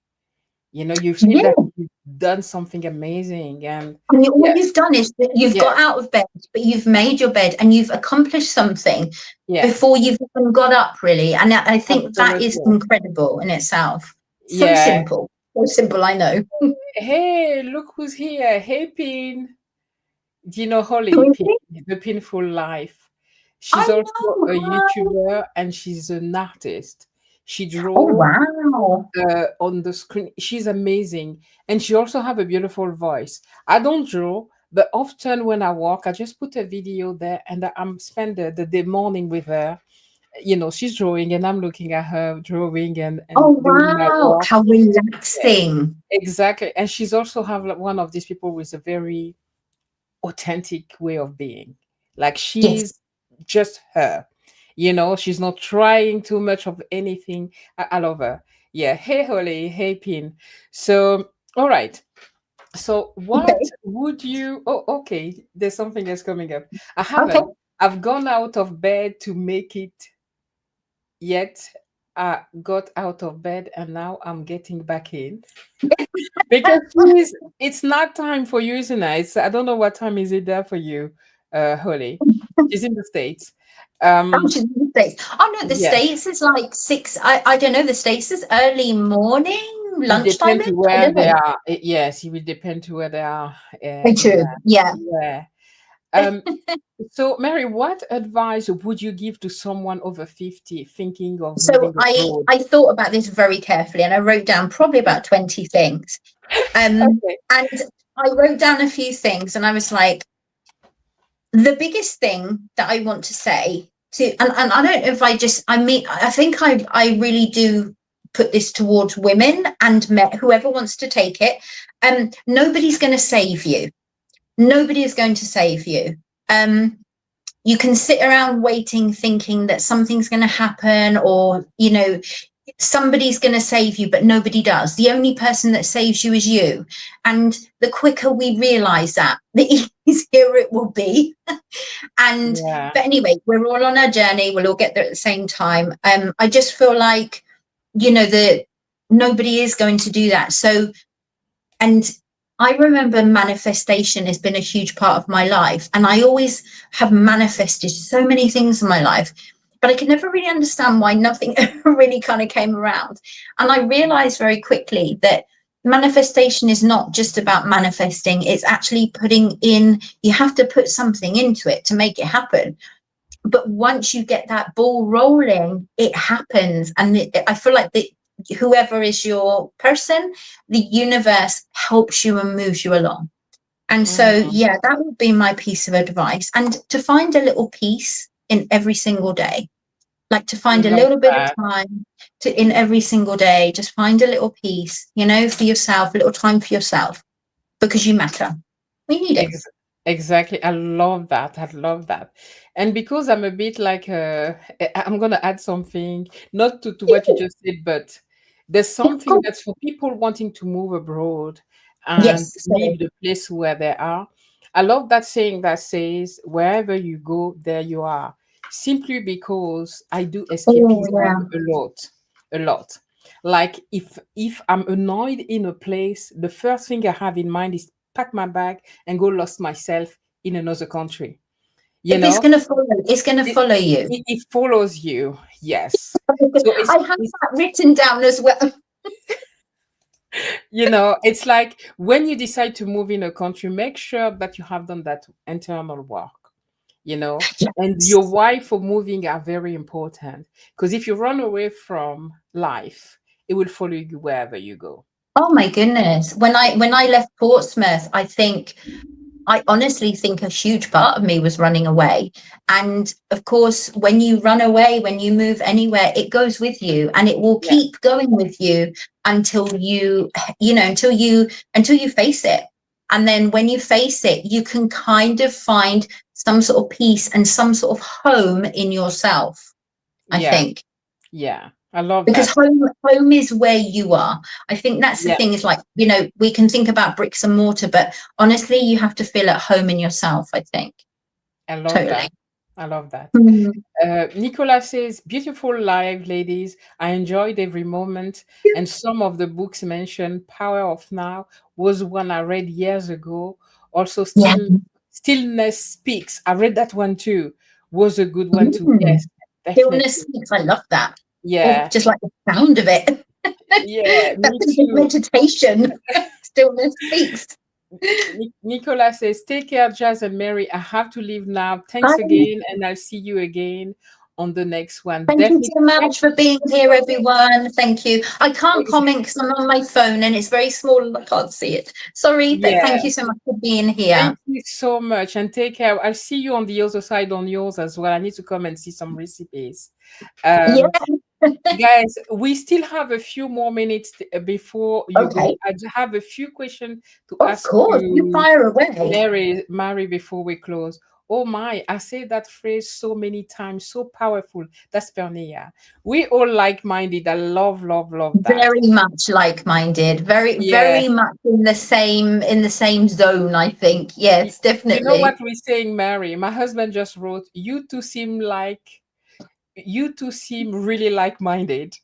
You feel that Yeah. you've done something amazing. And And all yeah, you've done is that you've yeah, got out of bed, but you've made your bed and you've accomplished something yeah, before you've even got up, really. And I think that is absolutely. incredible in itself. So Yeah. simple. So simple, I know. Hey, look who's here. Hey, Pin. Do you know Holly, Pin, Really? The Pinful Life? She's I also know. a Hi. YouTuber and she's an artist. She Oh, draws wow. on the screen. She's amazing. And she also have a beautiful voice. I don't draw, but often when I walk, I just put a video there and I'm spend the morning with her. She's drawing and I'm looking at her drawing and Oh, doing my wow. walk. How Yeah, relaxing. exactly. And she's also have like one of these people with a very authentic way of being. Like Yes. she's just her. She's not trying too much of anything. I love her. Yeah. Hey, Holly. Hey, Pin. So, all right. So, what Okay. would you? Oh, okay. There's something else coming up. I Okay. haven't. I've gone out of bed to make it yet. I got out of bed and now I'm getting back in because it's not time for you, isn't it? I don't know what time is it there for you, Holly. She's in the States. Oh, Um, she's in the States. Oh no, the yeah, States is like six. I don't know. The States is early morning, it lunchtime. depends I where don't they know. are. Yes, it will depend to where they are. Very Yeah, true. Yeah. yeah. Um, so, Mary, what advice would you give to someone over 50 thinking of So moving abroad? I thought about this very carefully, and I wrote down probably about 20 things. Okay. And I wrote down a few things, and I was like, the biggest thing that I want to say to, and I don't know if I mean, I think I really do put this towards women and men, whoever wants to take it. Nobody's going to save you. Nobody is going to save you. Um, you can sit around waiting, thinking that something's going to happen, or somebody's going to save you, but nobody does. The only person that saves you is you. And the quicker we realize that, the easier it will be. And Yeah. but anyway, we're all on our journey. We'll all get there at the same time. I just feel like, that nobody is going to do that. So, and I remember manifestation has been a huge part of my life. And I always have manifested so many things in my life, but I could never really understand why nothing ever really kind of came around. And I realized very quickly that manifestation is not just about manifesting, it's actually you have to put something into it to make it happen. But once you get that ball rolling, it happens. And I feel like whoever is your person, the universe helps you and moves you along. And so, Mm, yeah, that would be my piece of advice. And to find a little peace in every single day, like to find a love little bit of that. time in every single day, just find a little peace, for yourself, a little time for yourself, because you matter. We need it. Ex- exactly. I love that. I love that. And because I'm a bit like, I'm going to add something, not to what you just said, but there's Yeah, of something course. that's for people wanting to move abroad and Yes. So, leave the place where they are. I love that saying that says, wherever you go, there you are. Simply because I do oh, escapism yeah. a lot. Like if I'm annoyed in a place, the first thing I have in mind is pack my bag and go lost myself in another country. You If know, it's going to it, follow you. it follows you. Yes. So I have that written down as well. it's like when you decide to move in a country, make sure that you have done that internal work, and your Yes. why for moving are very important. Because if you run away from life, it will follow you wherever you go. Oh my goodness. When I left Portsmouth, I honestly think a huge part of me was running away. And of course, when you run away, when you move anywhere, it goes with you and it will Yeah. keep going with you until until you face it. And then when you face it, you can kind of find some sort of peace and some sort of home in yourself, I Yeah. think. Yeah. I love Because that. home is where you are. I think that's the Yeah. thing, is like, we can think about bricks and mortar, but honestly, you have to feel at home in yourself, I think. I love that. Totally. I love that. Mm. Nicola says, beautiful live, ladies. I enjoyed every moment. And some of the books mentioned, Power of Now was one I read years ago. Also, Yeah. Stillness Speaks. I read that one too. Was a good one too. Mm. Yes, Stillness definitely. speaks. I love that. Or Yeah. just like the sound of it. Yeah, me That's a good too. meditation. Stillness speaks. Nicola says, take care, Jazz and Mary. I have to leave now. Thanks Bye. again. And I'll see you again on the next one. Thank you Definitely. so Thank much for you being so here, much. everyone. Thank you. I can't comment because I'm on my phone and it's very small and I can't see it. Sorry, but Yeah. thank you so much for being here. Thank you so much and take care. I'll see you on the other side on yours as well. I need to come and see some recipes. Yeah. Um, guys, we still have a few more minutes before you go. Okay. I have a few questions to Of ask course. You you, fire away. Mary, before we close. Oh my, I say that phrase so many times, so powerful. That's Pernia. We all like-minded. I love, love, love that. Very much like-minded. Very, Yeah. very much in the same zone, I think. You, Yes, you know what definitely. we're saying, Mary? My husband just wrote, you two seem like you two seem really like-minded.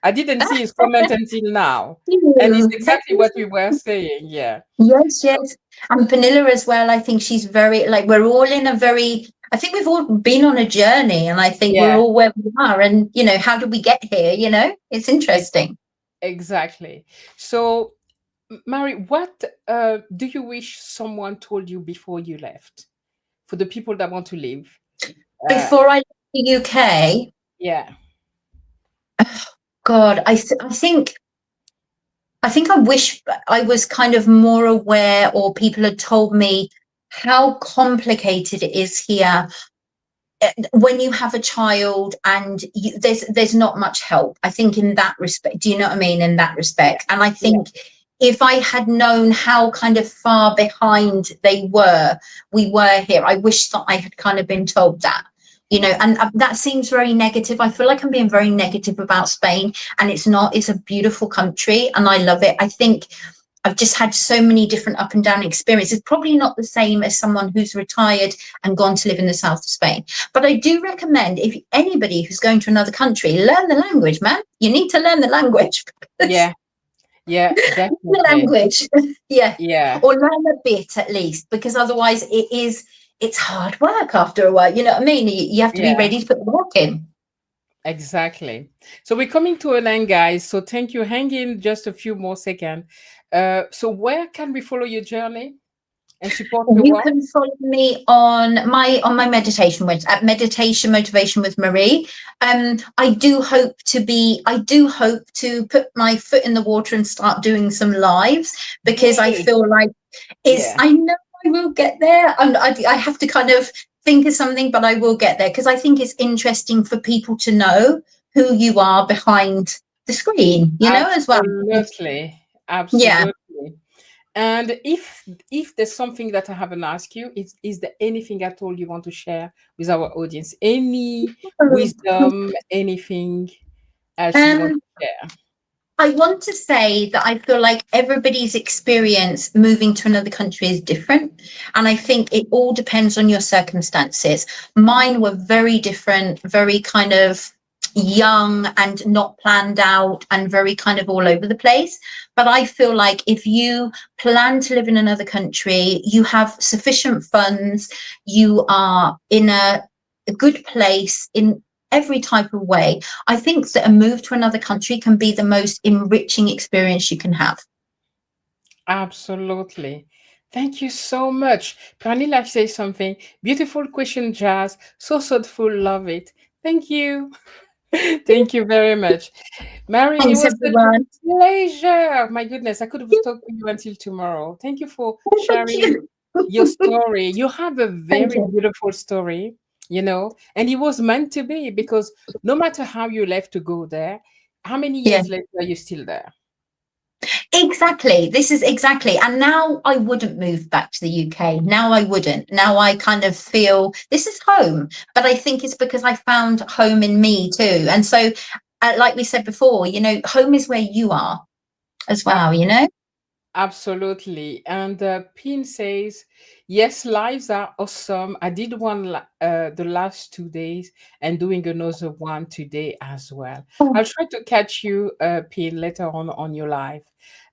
I didn't see his comment until now, and it's Thank exactly what we you. were saying. Yeah, Yes, yes. And Panilla as well. I think she's very, like, we're all in a very, I think we've all been on a journey, and I think we're yeah, all where we are. And, how did we get here? It's e- interesting. exactly. So, Mary, what do you wish someone told you before you left? For the people that want to leave, uh, Before I left the UK, yeah, God, I think I wish I was kind of more aware, or people had told me how complicated it is here when you have a child, and there's not much help. I think in that respect, do you know what I mean? In that yeah, respect, and I yeah, think if I had known how kind of far behind we were here, I wish that I had kind of been told that. And that seems very negative. I feel like I'm being very negative about Spain, and it's not. It's a beautiful country, and I love it. I think I've just had so many different up and down experiences. Probably not the same as someone who's retired and gone to live in the south of Spain. But I do recommend, if anybody who's going to another country, learn the language, man. You need to learn the language. yeah, yeah, The definitely. language, yeah, Yeah, or learn a bit at least, because otherwise it's hard work after a while. You know what I mean? You have to be yeah, ready to put the work in. exactly. So we're coming to an end, guys. So thank you. Hang in just a few more seconds. So where can we follow your journey and support your You work? can follow me on my meditation with at Meditation Motivation with Marie. I do hope to put my foot in the water and start doing some lives, because I Yay! feel like Yeah, I know I will get there, and I have to kind of think of something, but I will get there, because I think it's interesting for people to know who you are behind the screen, as well. absolutely, Yeah. absolutely. And if there's something that I haven't asked you, is there anything at all you want to share with our audience? Any wisdom, anything else you want Um, to share? I want to say that I feel like everybody's experience moving to another country is different. And I think it all depends on your circumstances. Mine were very different, very kind of young and not planned out, and very kind of all over the place. But I feel like if you plan to live in another country, you have sufficient funds, you are in a good place in every type of way. I think that a move to another country can be the most enriching experience you can have. Absolutely. Thank you so much. Pranila say something. Beautiful question, Jazz. So thoughtful. Love it. Thank you. Thank you very much. Mary, it Thanks, was such a everyone. pleasure. My goodness, I could have talked to you until tomorrow. Thank you for Thank sharing you. your story. You have a Thank very you. beautiful story, and it was meant to be because no matter how you left to go there, how many Yeah, years later are you still there? exactly. This is exactly. And now I wouldn't move back to the UK. Now I wouldn't. Now I kind of feel this is home. But I think it's because I found home in me too. And so, like we said before, home is where you are as well. Absolutely. And Pin says, yes, lives are awesome. I did one the last 2 days and doing another one today as well. Oh, I'll try to catch you, Pin, later on your live.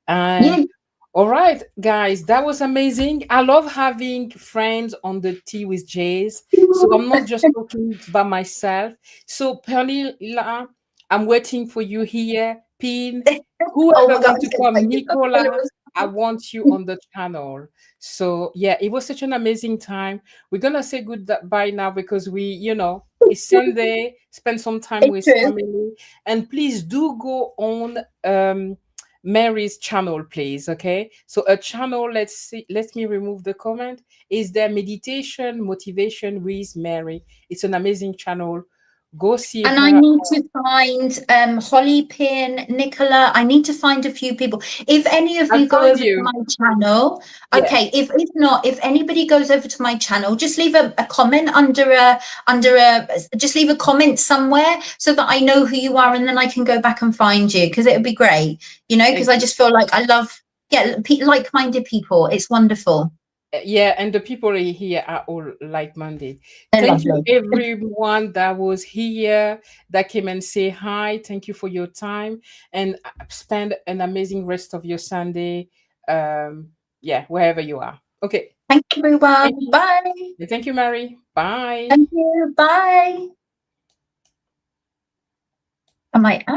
yeah. And all right, guys, that was amazing. I love having friends on the tea with Jase. So I'm not just talking by myself. So Pernilla, I'm waiting for you here. Pin, Oh whoever my God. want to come, Nicola, I want you on the channel. So yeah, it was such an amazing time. We're gonna say goodbye now because it's Sunday. Spend some time It's with true. family, and please do go on Mary's channel, please. Okay, so a channel. Let's see. Let me remove the comment. Is there meditation motivation with Mary? It's an amazing channel. Go see And I her. need to find Holly Pin, Nicola. I need to find a few people. If any of I you go found over to you. my channel, Yeah, okay. If not, if anybody goes over to my channel, just leave a comment just leave a comment somewhere so that I know who you are, and then I can go back and find you, because it would be great. Because I exactly. just feel like I love, yeah, like-minded people. It's wonderful. Yeah, and the people here are all like-minded. They're Thank you, lovely. everyone that was here, that came and say hi. Thank you for your time, and spend an amazing rest of your Sunday. Yeah, wherever you are. Okay. Thank you, Thank everyone. you. Bye. Thank you, Mary. Bye. Thank you. Bye. Am I out?